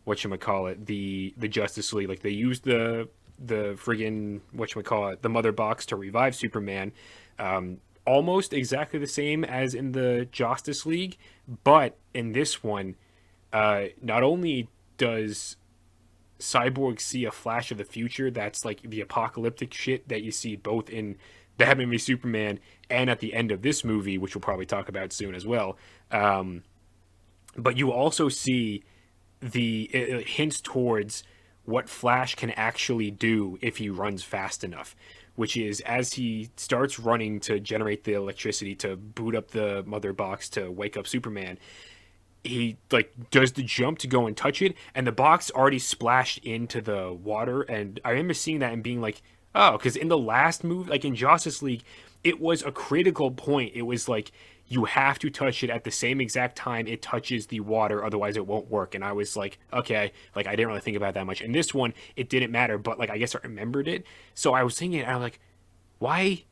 A: whatchamacallit, the Justice League, like they used the friggin' whatchamacallit, the mother box to revive Superman. Almost exactly the same as in the Justice League, but in this one, not only does Cyborg see a flash of the future that's like the apocalyptic shit that you see both in Batman v Superman and at the end of this movie, which we'll probably talk about soon as well. But you also see it hints towards what Flash can actually do if he runs fast enough, which is as he starts running to generate the electricity to boot up the mother box to wake up Superman, he like does the jump to go and touch it, and the box already splashed into the water. And I remember seeing that and being like, oh, because in the last movie, like in Justice League, it was a critical point. It was like you have to touch it at the same exact time it touches the water, otherwise it won't work. And I was like, okay, like I didn't really think about that much. In this one, it didn't matter, but like I guess I remembered it. So I was thinking, and I'm like, why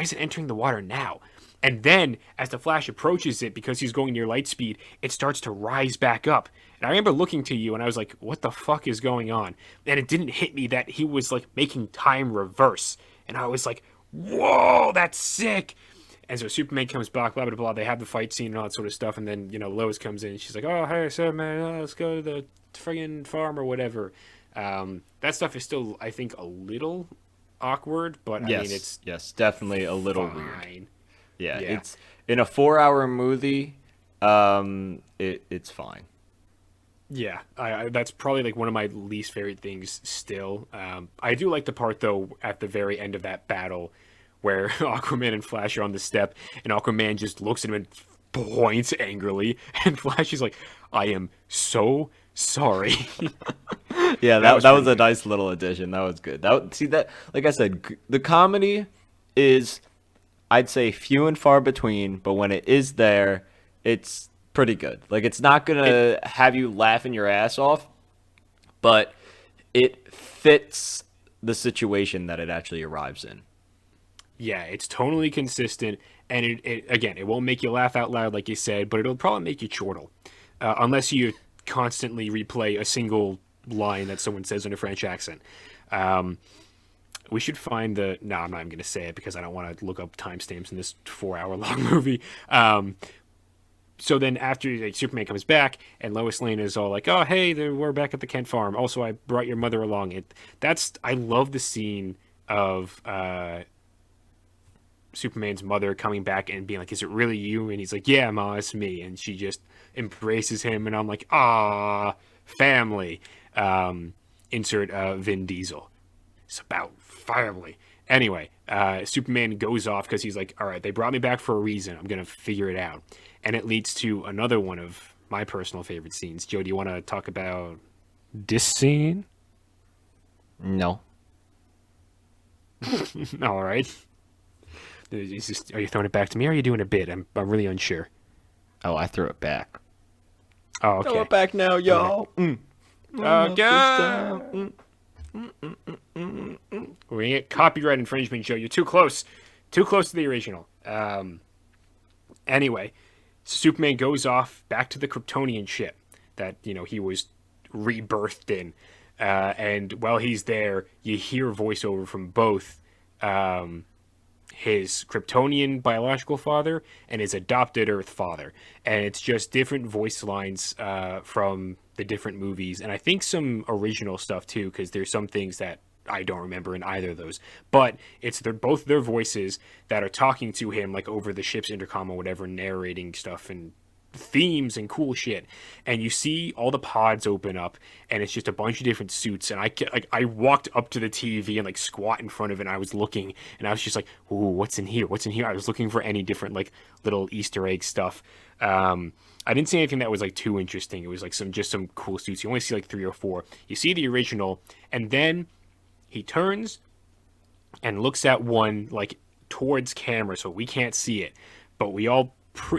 A: is it entering the water now? And then, as the Flash approaches it, because he's going near light speed, it starts to rise back up. And I remember looking to you, and I was like, what the fuck is going on? And it didn't hit me that he was, like, making time reverse. And I was like, whoa, that's sick! And so Superman comes back, blah, blah, blah. They have the fight scene and all that sort of stuff. And then, Lois comes in, and she's like, oh, hey, Superman, let's go to the friggin' farm or whatever. That stuff is still, I think, a little awkward, but,
B: Yes,
A: I mean, it's
B: yes, definitely a little weird.
A: fine.
B: Yeah,
A: Yeah.
B: it's in a 4-hour movie. It's fine.
A: Yeah, that's probably like one of my least favorite things still. I do like the part though at the very end of that battle where Aquaman and Flash are on the step and Aquaman just looks at him and points angrily and Flash is like, I am so sorry.
B: Yeah,
A: That
B: that
A: was
B: that was
A: pretty
B: a
A: good.
B: nice little addition. That was good. See that, like I said, the comedy is, I'd say, few and far between, but when it is there, it's pretty good. Like it's not
A: It
B: gonna have you laughing your ass off, but it fits the situation that it actually arrives in.
A: Yeah, it's totally consistent, and it again, it won't make you laugh out loud like you said, but it'll probably make you chortle, unless you constantly replay a single line that someone says in a French accent. Um, we should find the. No, I'm not even going to say it because I don't want to look up timestamps in this 4 hour long movie. So then after like, Superman comes back and Lois Lane is all like, "Oh, hey, we're back at the Kent farm. Also, I brought your mother along." I love the scene of Superman's mother coming back and being like, "Is it really you?" And he's like, "Yeah, Ma, it's me." And she just embraces him, and I'm like, "Ah, family." Um, insert Vin Diesel. It's about family. Anyway, Superman goes off because he's like, "All right, they brought me back for a reason. I'm gonna figure it out." And it leads to another one of my personal favorite scenes. Joe, do you want to talk about this scene?
B: No.
A: All right. Are you throwing it back to me, or are you doing a bit? I'm really unsure.
B: Oh, I threw it back.
A: Oh,
B: Throw
A: okay.
B: it back now,
A: Okay.
B: y'all. Up this
A: Okay.
B: time.
A: We're gonna get copyright infringement, Joe. You're too close. Too close to the original. Anyway, Superman goes off back to the Kryptonian ship that, he was rebirthed in. And while he's there, you hear voiceover from both his Kryptonian biological father and his adopted Earth father. And it's just different voice lines from the different movies. And I think some original stuff too, because there's some things that I don't remember in either of those. But it's both their voices that are talking to him like over the ship's intercom or whatever, narrating stuff and themes and cool shit. And you see all the pods open up and it's just a bunch of different suits. And I walked up to the TV and like squat in front of it and I was looking and I was just like, ooh, what's in here? What's in here? I was looking for any different like little Easter egg stuff. I didn't see anything that was like too interesting. It was like some cool suits. You only see like 3 or 4. You see the original and then he turns and looks at one like towards camera so we can't see it, but we all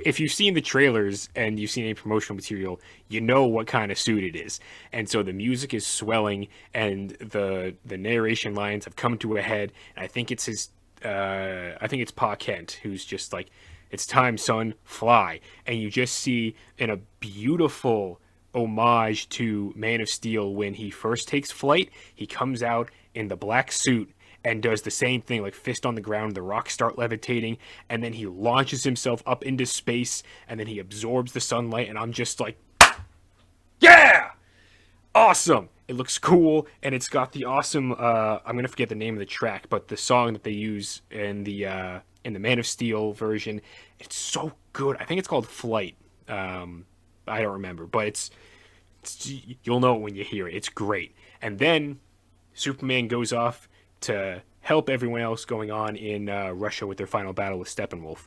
A: if you've seen the trailers and you've seen any promotional material, you know what kind of suit it is. And so the music is swelling, and the narration lines have come to a head. And I think it's Pa Kent who's just like, "It's time, son, fly." And you just see in a beautiful homage to Man of Steel when he first takes flight, he comes out in the black suit and does the same thing, like fist on the ground, the rocks start levitating, and then he launches himself up into space, and then he absorbs the sunlight, and I'm just like, yeah! Awesome! It looks cool, and it's got the awesome, I'm gonna forget the name of the track, but the song that they use in the Man of Steel version, it's so good. I think it's called Flight. I don't remember, but you'll know it when you hear it. It's great. And then Superman goes off to help everyone else going on in Russia with their final battle with Steppenwolf.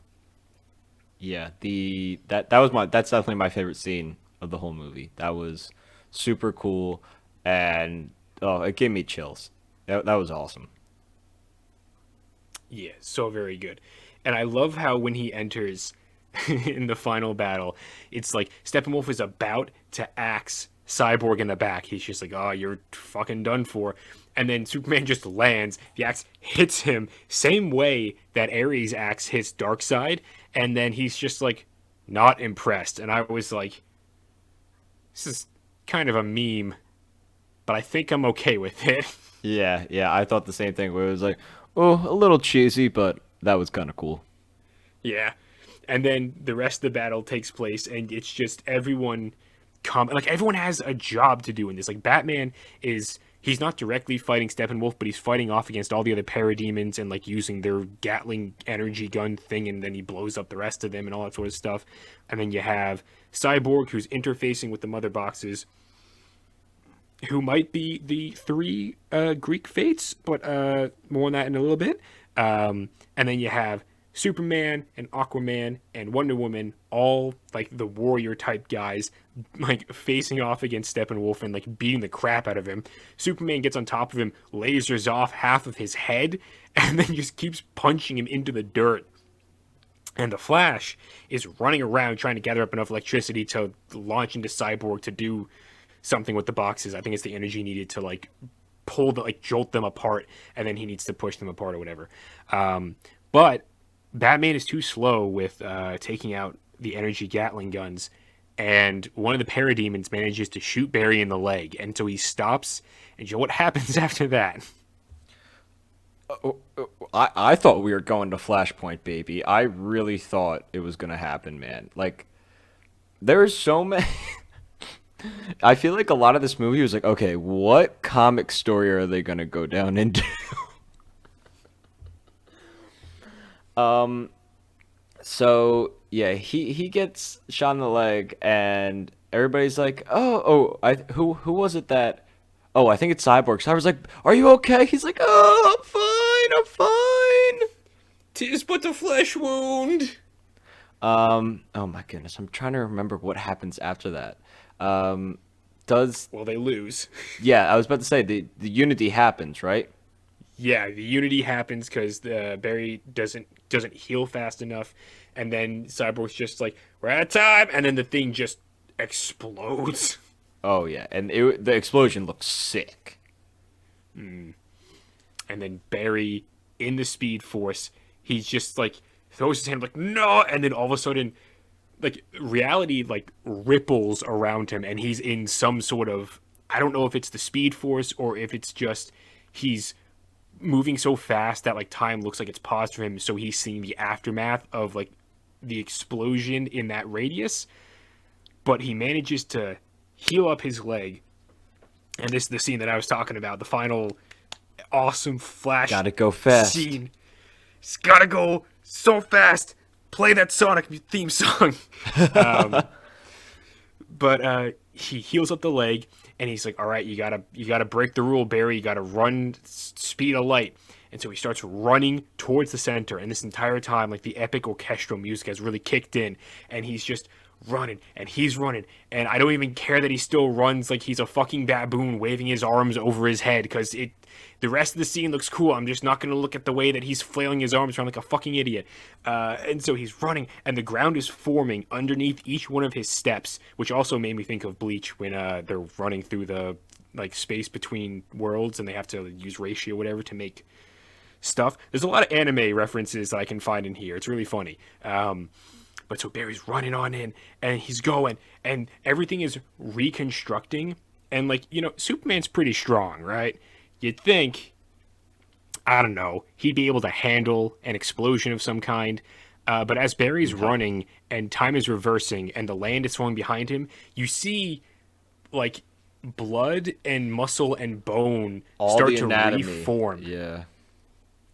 B: Yeah, that's definitely my favorite scene of the whole movie. That was super cool, and oh, it gave me chills. That was awesome.
A: Yeah, so very good. And I love how when he enters in the final battle, it's like Steppenwolf is about to axe Cyborg in the back. He's just like, "Oh, you're fucking done for." And then Superman just lands. The axe hits him same way that Ares' axe hits Darkseid, and then he's just like not impressed. And I was like, this is kind of a meme, but I think I'm okay with it.
B: Yeah, yeah, I thought the same thing. Where it was like, oh, a little cheesy, but that was kind of cool.
A: Yeah. And then the rest of the battle takes place, and it's just everyone like everyone has a job to do in this. Like Batman he's not directly fighting Steppenwolf, but he's fighting off against all the other parademons and like using their Gatling energy gun thing, and then he blows up the rest of them and all that sort of stuff. And then you have Cyborg, who's interfacing with the mother boxes, who might be the three Greek fates, but more on that in a little bit. And then you have Superman and Aquaman and Wonder Woman, all like the warrior type guys, like facing off against Steppenwolf and like beating the crap out of him. Superman gets on top of him, lasers off half of his head, and then just keeps punching him into the dirt. And the Flash is running around trying to gather up enough electricity to launch into Cyborg to do something with the boxes. I think it's the energy needed to like jolt them apart, and then he needs to push them apart or whatever. But Batman is too slow with taking out the energy Gatling guns, and one of the parademons manages to shoot Barry in the leg, and so he stops. And you know what happens after that?
B: I thought we were going to Flashpoint, baby. I really thought it was gonna happen, man. Like, there's so many. I feel like a lot of this movie was like, okay, what comic story are they gonna go down into? So yeah, he gets shot in the leg, and everybody's like, who was it that? Oh, I think it's Cyborg. Cyborg's like, are you okay? He's like, oh, I'm fine.
A: 'Tis but a flesh wound.
B: Oh my goodness, I'm trying to remember what happens after that. Does
A: Well, they lose.
B: Yeah, I was about to say the unity happens, right?
A: Yeah, the unity happens because Barry doesn't heal fast enough, and then Cyborg's just like, "We're out of time," and then the thing just explodes.
B: Oh yeah, and the explosion looks sick.
A: And then Barry in the Speed Force, he's just like throws his hand like no, and then all of a sudden, like reality like ripples around him, and he's in some sort of, I don't know if it's the Speed Force or if it's just he's moving so fast that like time looks like it's paused for him, so he's seeing the aftermath of like the explosion in that radius. But he manages to heal up his leg, and this is the scene that I was talking about, the final awesome Flash
B: Gotta go fast.
A: scene. It's gotta go so fast. Play that Sonic theme song. But he heals up the leg, and he's like, all right, you gotta break the rule, Barry. You gotta run speed of light. And so he starts running towards the center, and this entire time, like the epic orchestral music has really kicked in, and he's just running and he's running, and I don't even care that he still runs like he's a fucking baboon waving his arms over his head because it. The rest of the scene looks cool. I'm just not going to look at the way that he's flailing his arms around like a fucking idiot. And so he's running, and the ground is forming underneath each one of his steps, which also made me think of Bleach when they're running through the like space between worlds, and they have to use ratio whatever to make stuff. There's a lot of anime references that I can find in here. It's really funny. But so Barry's running on in, and he's going, and everything is reconstructing. And like Superman's pretty strong, right? You'd think, I don't know, he'd be able to handle an explosion of some kind. But as Barry's running and time is reversing and the land is falling behind him, you see like blood and muscle and bone
B: All
A: start
B: the
A: to
B: anatomy.
A: reform.
B: Yeah.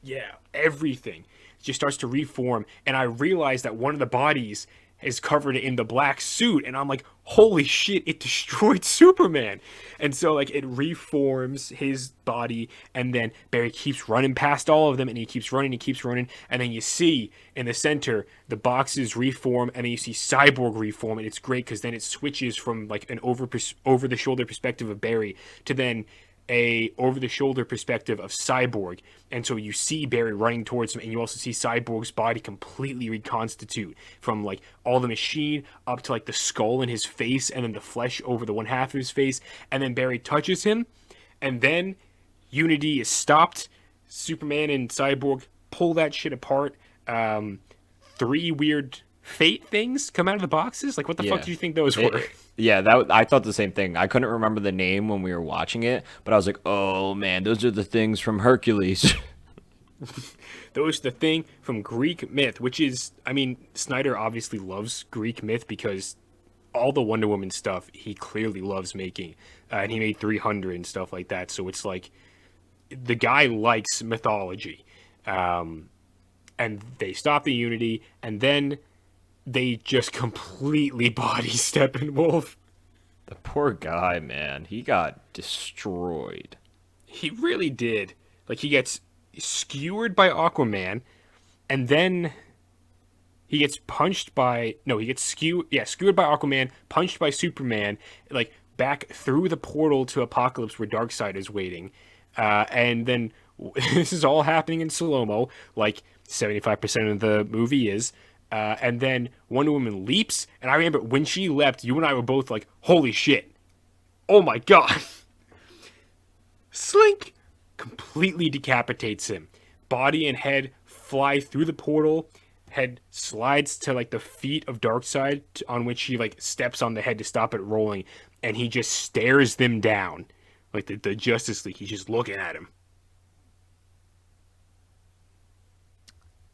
A: Yeah, everything just starts to reform. And I realize that one of the bodies is covered in the black suit. And I'm like, holy shit, it destroyed Superman. And so, like, it reforms his body. And then Barry keeps running past all of them. And he keeps running, he keeps running. And then you see in the center, the boxes reform. And then you see Cyborg reform. And it's great because then it switches from, like, an over the shoulder perspective of Barry to then a over the shoulder perspective of Cyborg. And so you see Barry running towards him, and you also see Cyborg's body completely reconstitute from like all the machine up to like the skull in his face, and then the flesh over the one half of his face. And then Barry touches him, and then Unity is stopped. Superman and Cyborg pull that shit apart. Three weird fate things come out of the boxes. Like, what the fuck
B: Yeah.
A: do you think those were?
B: Yeah, I thought the same thing. I couldn't remember the name when we were watching it, but I was like, "Oh man, those are the things from Hercules."
A: Those the thing from Greek myth, which is, I mean, Snyder obviously loves Greek myth because all the Wonder Woman stuff he clearly loves making, and he made 300 and stuff like that. So it's like the guy likes mythology, and they stop the Unity, and then they just completely body Steppenwolf.
B: The poor guy, man. He got destroyed.
A: He really did. Like, he gets skewered by Aquaman, and then he gets punched by no, he gets skewered by Aquaman, punched by Superman, like back through the portal to Apocalypse where Darkseid is waiting, and then this is all happening in slow mo, like 75% of the movie is. And then Wonder Woman leaps, and I remember when she leapt, you and I were both like, "Holy shit! Oh my god!" Slink completely decapitates him. Body and head fly through the portal. Head slides to like the feet of Darkseid, on which he like steps on the head to stop it rolling, and he just stares them down, like the Justice League. He's just looking at him.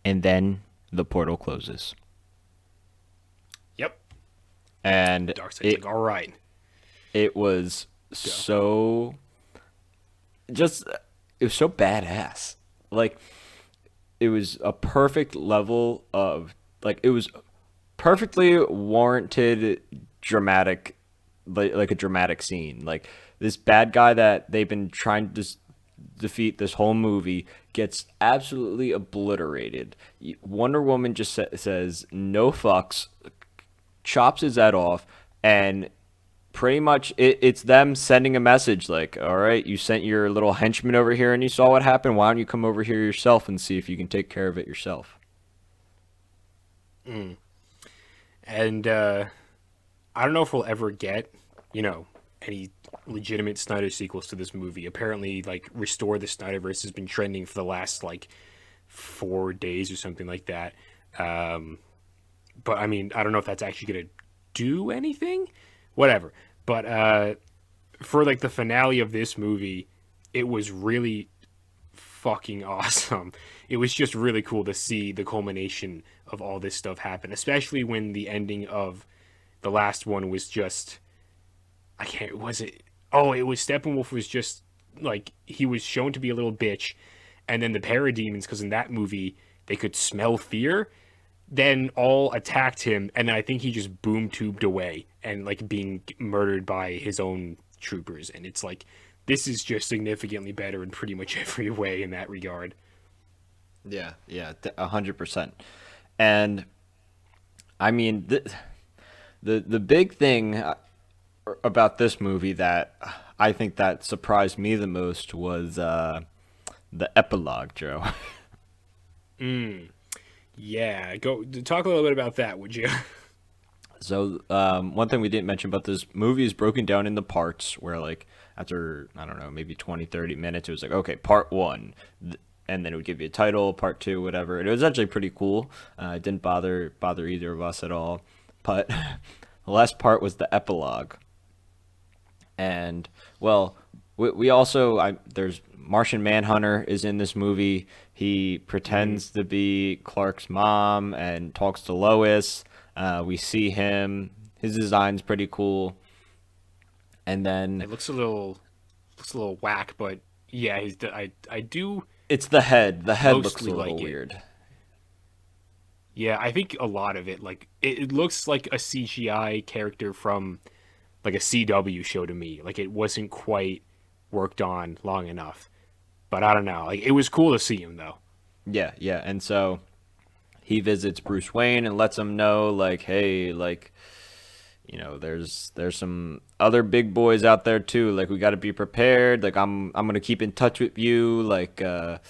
B: And then the portal closes.
A: Yep.
B: And
A: Darkseid's like, "All right."
B: it was so just it was so badass. Like it was a perfect level of like it was perfectly warranted dramatic like a dramatic scene. Like this bad guy that they've been trying to defeat this whole movie gets absolutely obliterated. Wonder Woman just says no fucks, chops his head off, and pretty much it's them sending a message like, all right, you sent your little henchman over here and you saw what happened. Why don't you come over here yourself and see if you can take care of it yourself?
A: And I don't know if we'll ever get, any legitimate Snyder sequels to this movie. Apparently, like, Restore the Snyderverse has been trending for the last, like, 4 days or something like that. But, I mean, I don't know if that's actually going to do anything. Whatever. But for, like, the finale of this movie, it was really fucking awesome. It was just really cool to see the culmination of all this stuff happen, especially when the ending of the last one was just... I can't... Was it... Oh, it was Steppenwolf was just, like, he was shown to be a little bitch, and then the parademons, because in that movie, they could smell fear, then all attacked him, and then I think he just boom-tubed away, and, like, being murdered by his own troopers, and it's like, this is just significantly better in pretty much every way in that regard.
B: Yeah, 100%. And I mean, The big thing about this movie that I think that surprised me the most was the epilogue, Joe.
A: Mm, yeah, go talk a little bit about that, would you?
B: So one thing we didn't mention about this movie is broken down into parts where like after I don't know maybe 20 30 minutes it was like okay part one and then it would give you a title part two whatever. It was actually pretty cool. It didn't bother either of us at all. But the last part was the epilogue. And well, we also there's Martian Manhunter is in this movie. He
A: Mm,
B: pretends to be Clark's mom and talks to Lois. We see him. His design's pretty cool. And then
A: it looks a little whack, but yeah, I do
B: it's the head. The head looks
A: mostly
B: a little
A: like it.
B: weird.
A: Yeah, I think a lot of it, like it looks like a CGI character from like a CW show to me. Like it wasn't quite worked on long enough. But I don't know. Like it was cool to see him though.
B: Yeah, yeah. And so he visits Bruce Wayne and lets him know like, hey, like there's some other big boys out there too. Like we got to be prepared. Like I'm gonna keep in touch with you. Like and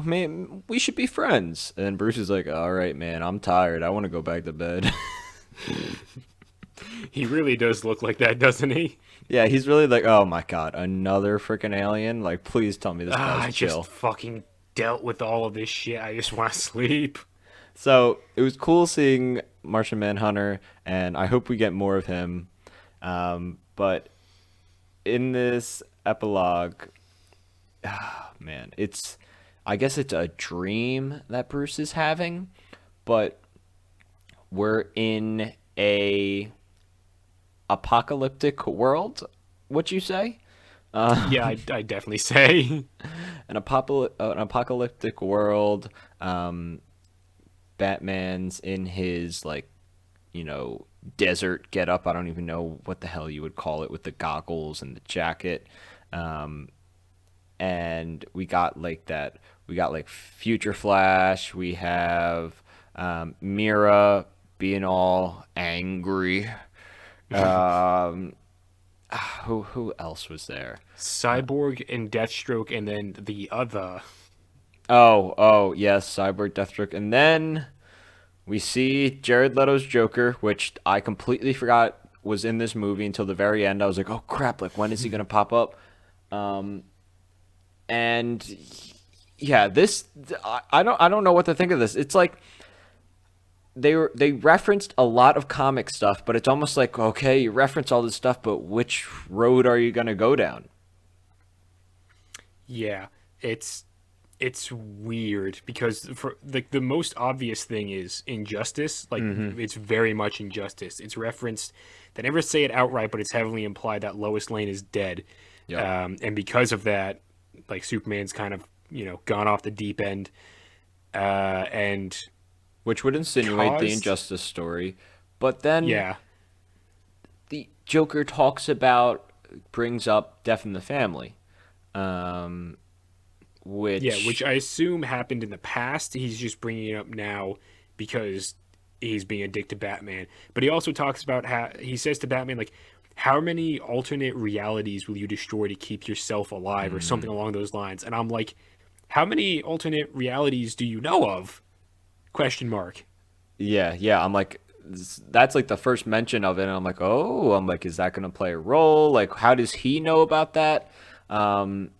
B: man, we should be friends. And Bruce is like, all right, man, I'm tired. I want to go back to bed.
A: He really does look like that, doesn't he?
B: Yeah, he's really like, oh my god, another freaking alien. Like, please tell me this
A: Ah,
B: guy's
A: I just
B: chill.
A: fucking dealt with all of this shit. I just want to sleep.
B: So it was cool seeing Martian Manhunter, and I hope we get more of him. But in this epilogue, man, I guess it's a dream that Bruce is having, but we're in a apocalyptic world. What you say?
A: Yeah, I definitely say.
B: An apocalyptic world. Batman's in his like desert get up. I don't even know what the hell you would call it with the goggles and the jacket. Um, and we got like Future Flash. We have Mira being all angry. Um, who else was there?
A: Cyborg and Deathstroke, and then the other.
B: Oh, yes, Cyborg, Deathstroke, and then we see Jared Leto's Joker, which I completely forgot was in this movie until the very end. I was like, oh crap! Like, when is he gonna pop up? Um, and yeah, I don't know what to think of this. It's like they referenced a lot of comic stuff, but it's almost like okay, you reference all this stuff, but which road are you gonna go down?
A: Yeah, it's it's weird because for the most obvious thing is injustice. Like
B: Mm-hmm.
A: it's very much injustice. It's referenced. They never say it outright, but it's heavily implied that Lois Lane is dead,
B: Yep.
A: and because of that, like Superman's kind of gone off the deep end, and
B: Which would insinuate the
A: caused
B: injustice story, but then
A: yeah.
B: the Joker brings up Death in the Family, um,
A: Yeah, which
B: which
A: I assume happened in the past. He's just bringing it up now because he's being a dick to Batman. But he also talks about how he says to Batman, like, how many alternate realities will you destroy to keep yourself alive or something along those lines? And I'm like, how many alternate realities do you know of? Question mark.
B: yeah, I'm like that's like the first mention of it, and I'm like, is that gonna play a role? Like, how does he know about that? Um,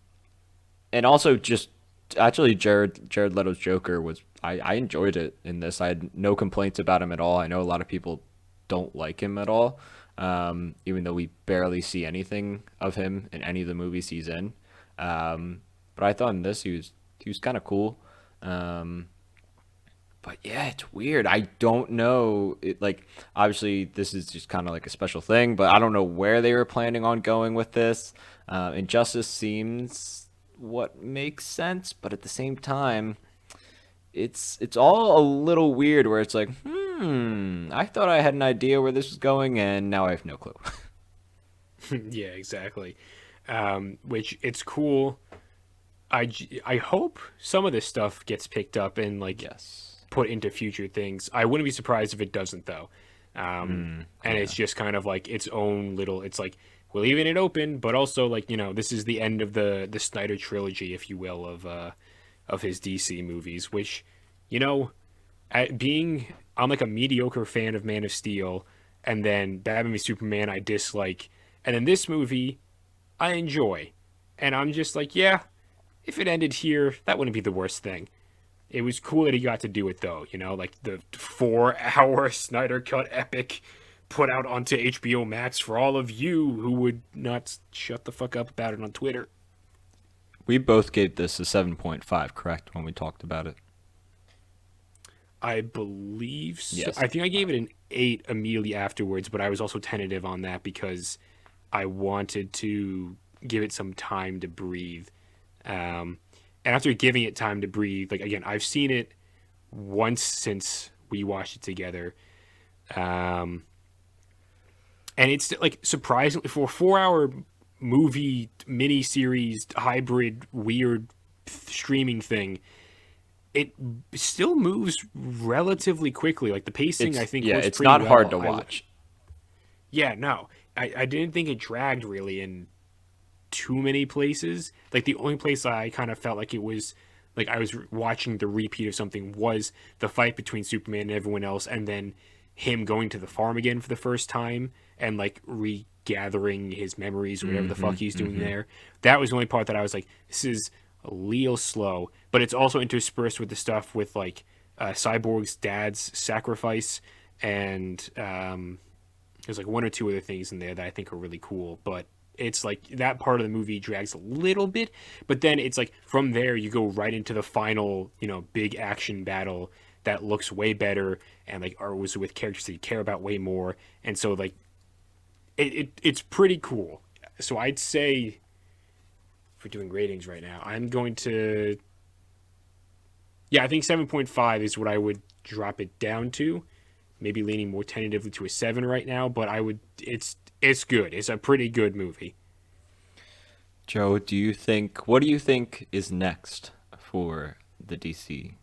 B: and also just actually Jared Leto's Joker was I enjoyed it in this. I had no complaints about him at all. I know a lot of people don't like him at all, even though we barely see anything of him in any of the movies he's in. But I thought in this he was kind of cool. Um, but yeah, it's weird. I don't know. It like obviously this is just kind of like a special thing, but I don't know where they were planning on going with this. Injustice seems what makes sense, but at the same time, it's all a little weird. Where it's like, I thought I had an idea where this was going, and now I have no clue.
A: Yeah, exactly. Which it's cool. I hope some of this stuff gets picked up and like
B: Yes.
A: put into future things. I wouldn't be surprised if it doesn't though. And it's
B: Yeah.
A: just kind of like its own little. It's like we're leaving it open, but also like this is the end of the Snyder trilogy, if you will, of his DC movies. Which, you know, being I'm like a mediocre fan of Man of Steel, and then Batman v Superman I dislike, and then this movie I enjoy, and I'm just like, yeah, if it ended here, that wouldn't be the worst thing. It was cool that he got to do it though, like the 4 hour Snyder cut epic put out onto HBO Max for all of you who would not shut the fuck up about it on Twitter.
B: We both gave this a 7.5, correct, when we talked about it?
A: I believe so.
B: Yes.
A: I think I gave it an 8 immediately afterwards, but I was also tentative on that because I wanted to give it some time to breathe. And after giving it time to breathe, like again, I've seen it once since we watched it together. And it's like surprisingly for a 4 hour movie mini series hybrid weird streaming thing, it still moves relatively quickly. Like the pacing,
B: It's
A: I think
B: yeah,
A: was
B: it's
A: pretty
B: not hard
A: well.
B: to watch.
A: Yeah, no, I didn't think it dragged really in too many places. Like the only place I kind of felt like it was like I was watching the repeat of something was the fight between Superman and everyone else, and then him going to the farm again for the first time and like regathering his memories or whatever the fuck he's doing there. That was the only part that I was like, this is a little slow, but it's also interspersed with the stuff with like Cyborg's dad's sacrifice, and there's like one or two other things in there that I think are really cool, but it's like that part of the movie drags a little bit, but then it's like from there you go right into the final, big action battle that looks way better and like or was with characters that you care about way more, and so like it's pretty cool. So I'd say for doing ratings right now, I'm going to I think 7.5 is what I would drop it down to. Maybe leaning more tentatively to a 7 right now, but I would it's good. It's a pretty good movie.
B: Joe, what do you think is next for the DC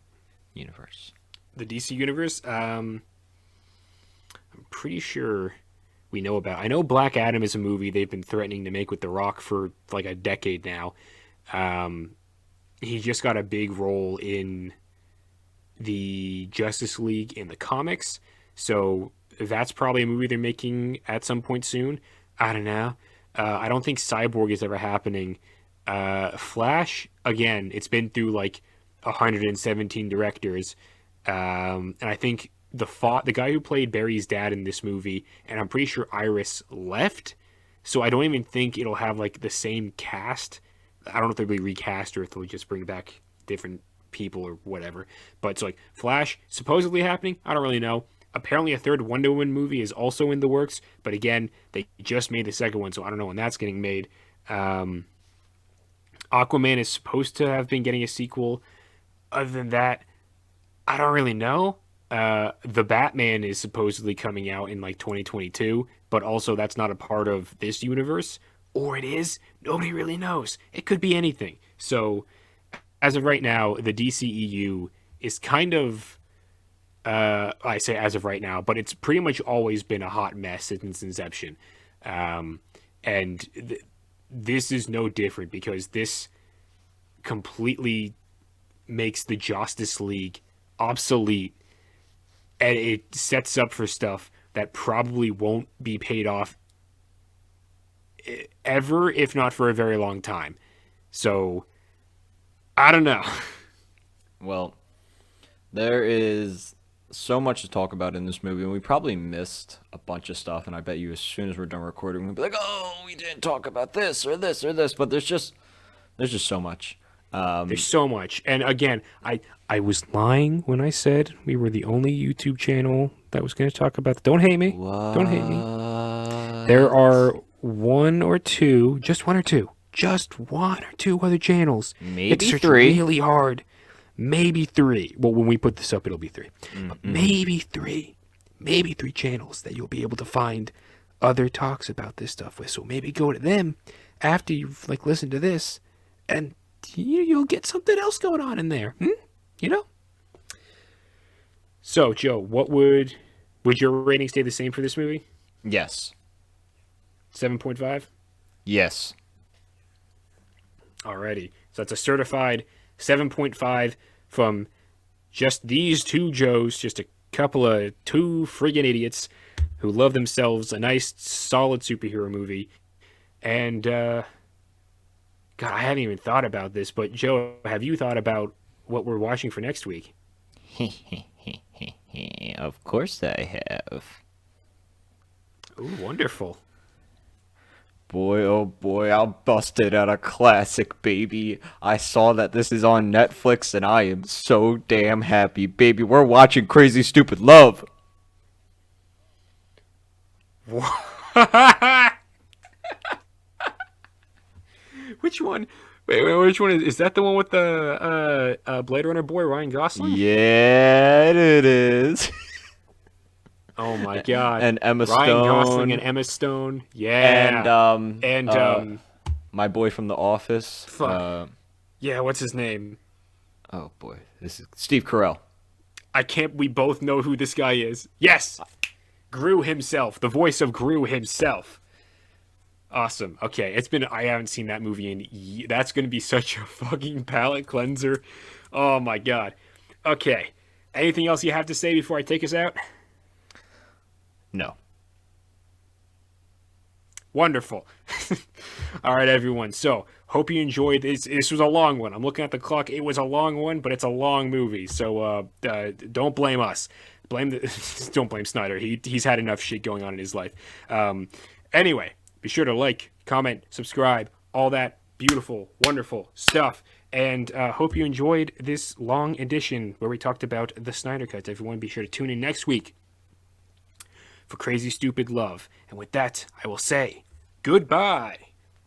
B: universe?
A: The DC universe, I'm pretty sure we know about. I know Black Adam is a movie they've been threatening to make with The Rock for like a decade now. Um, he just got a big role in the Justice League in the comics, so that's probably a movie they're making at some point soon. I don't know. I don't think Cyborg is ever happening. Flash, again, it's been through like 117 directors, and I think the guy who played Barry's dad in this movie, and I'm pretty sure Iris left, so I don't even think it'll have like the same cast. I don't know if they'll be recast or if they'll just bring back different people or whatever. But it's like Flash supposedly happening. I don't really know. Apparently, a third Wonder Woman movie is also in the works, but again, they just made the second one, so I don't know when that's getting made. Aquaman is supposed to have been getting a sequel. Other than that, I don't really know. The Batman is supposedly coming out in like 2022, but also that's not a part of this universe. Or it is. Nobody really knows. It could be anything. So, as of right now, the DCEU is kind of, I say as of right now, but it's pretty much always been a hot mess since its inception. And this is no different because this completely makes the Justice League obsolete, and it sets up for stuff that probably won't be paid off ever, if not for a very long time. So, I don't know.
B: Well, there is so much to talk about in this movie, and we probably missed a bunch of stuff. And I bet you, as soon as we're done recording, we'll be like, "Oh, we didn't talk about this or this or this." But there's just so much.
A: There's so much. And again, I was lying when I said we were the only YouTube channel that was going to talk about. Don't hate me. Don't hate me. There are just one or two other channels.
B: Maybe
A: It's
B: three.
A: really hard. Maybe 3. Well, when we put this up, it'll be 3. But maybe 3. Maybe 3 channels that you'll be able to find other talks about this stuff with. So maybe go to them after you've like listened to this, and you'll get something else going on in there. You know? So, Joe, what would Would your rating stay the same for this movie?
B: Yes.
A: 7.5?
B: Yes.
A: Alrighty. So that's a certified 7.5 from just these two Joes, just a couple of two friggin' idiots who love themselves a nice, solid superhero movie. And, God, I hadn't even thought about this, but Joe, have you thought about what we're watching for next week?
B: Of course I have.
A: Ooh, wonderful.
B: Boy, oh boy, I busted out a classic, baby. I saw that this is on Netflix and I am so damn happy. Baby, we're watching Crazy Stupid Love.
A: Which one? Wait, which one is that? The one with the Blade Runner boy Ryan Gosling?
B: Yeah, it is.
A: Oh my God,
B: And Emma
A: Ryan Gosling and
B: Stone.
A: Emma Stone.
B: And,
A: Yeah, and
B: my boy from The Office.
A: fuck, yeah, what's his name?
B: Oh boy, this is Steve Carell.
A: I can't. We both know who this guy is. Yes, Gru himself, the voice of Gru himself. Awesome. Okay, I haven't seen that movie in. That's gonna be such a fucking palate cleanser. Oh my God. Okay. Anything else you have to say before I take us out?
B: No.
A: Wonderful. All right, everyone. So, hope you enjoyed this. This was a long one. I'm looking at the clock. It was a long one, but it's a long movie. So, don't blame us. Don't blame Snyder. He's had enough shit going on in his life. Anyway, be sure to like, comment, subscribe, all that beautiful, wonderful stuff. And hope you enjoyed this long edition where we talked about the Snyder Cut. Everyone, be sure to tune in next week for Crazy Stupid Love. And with that, I will say goodbye.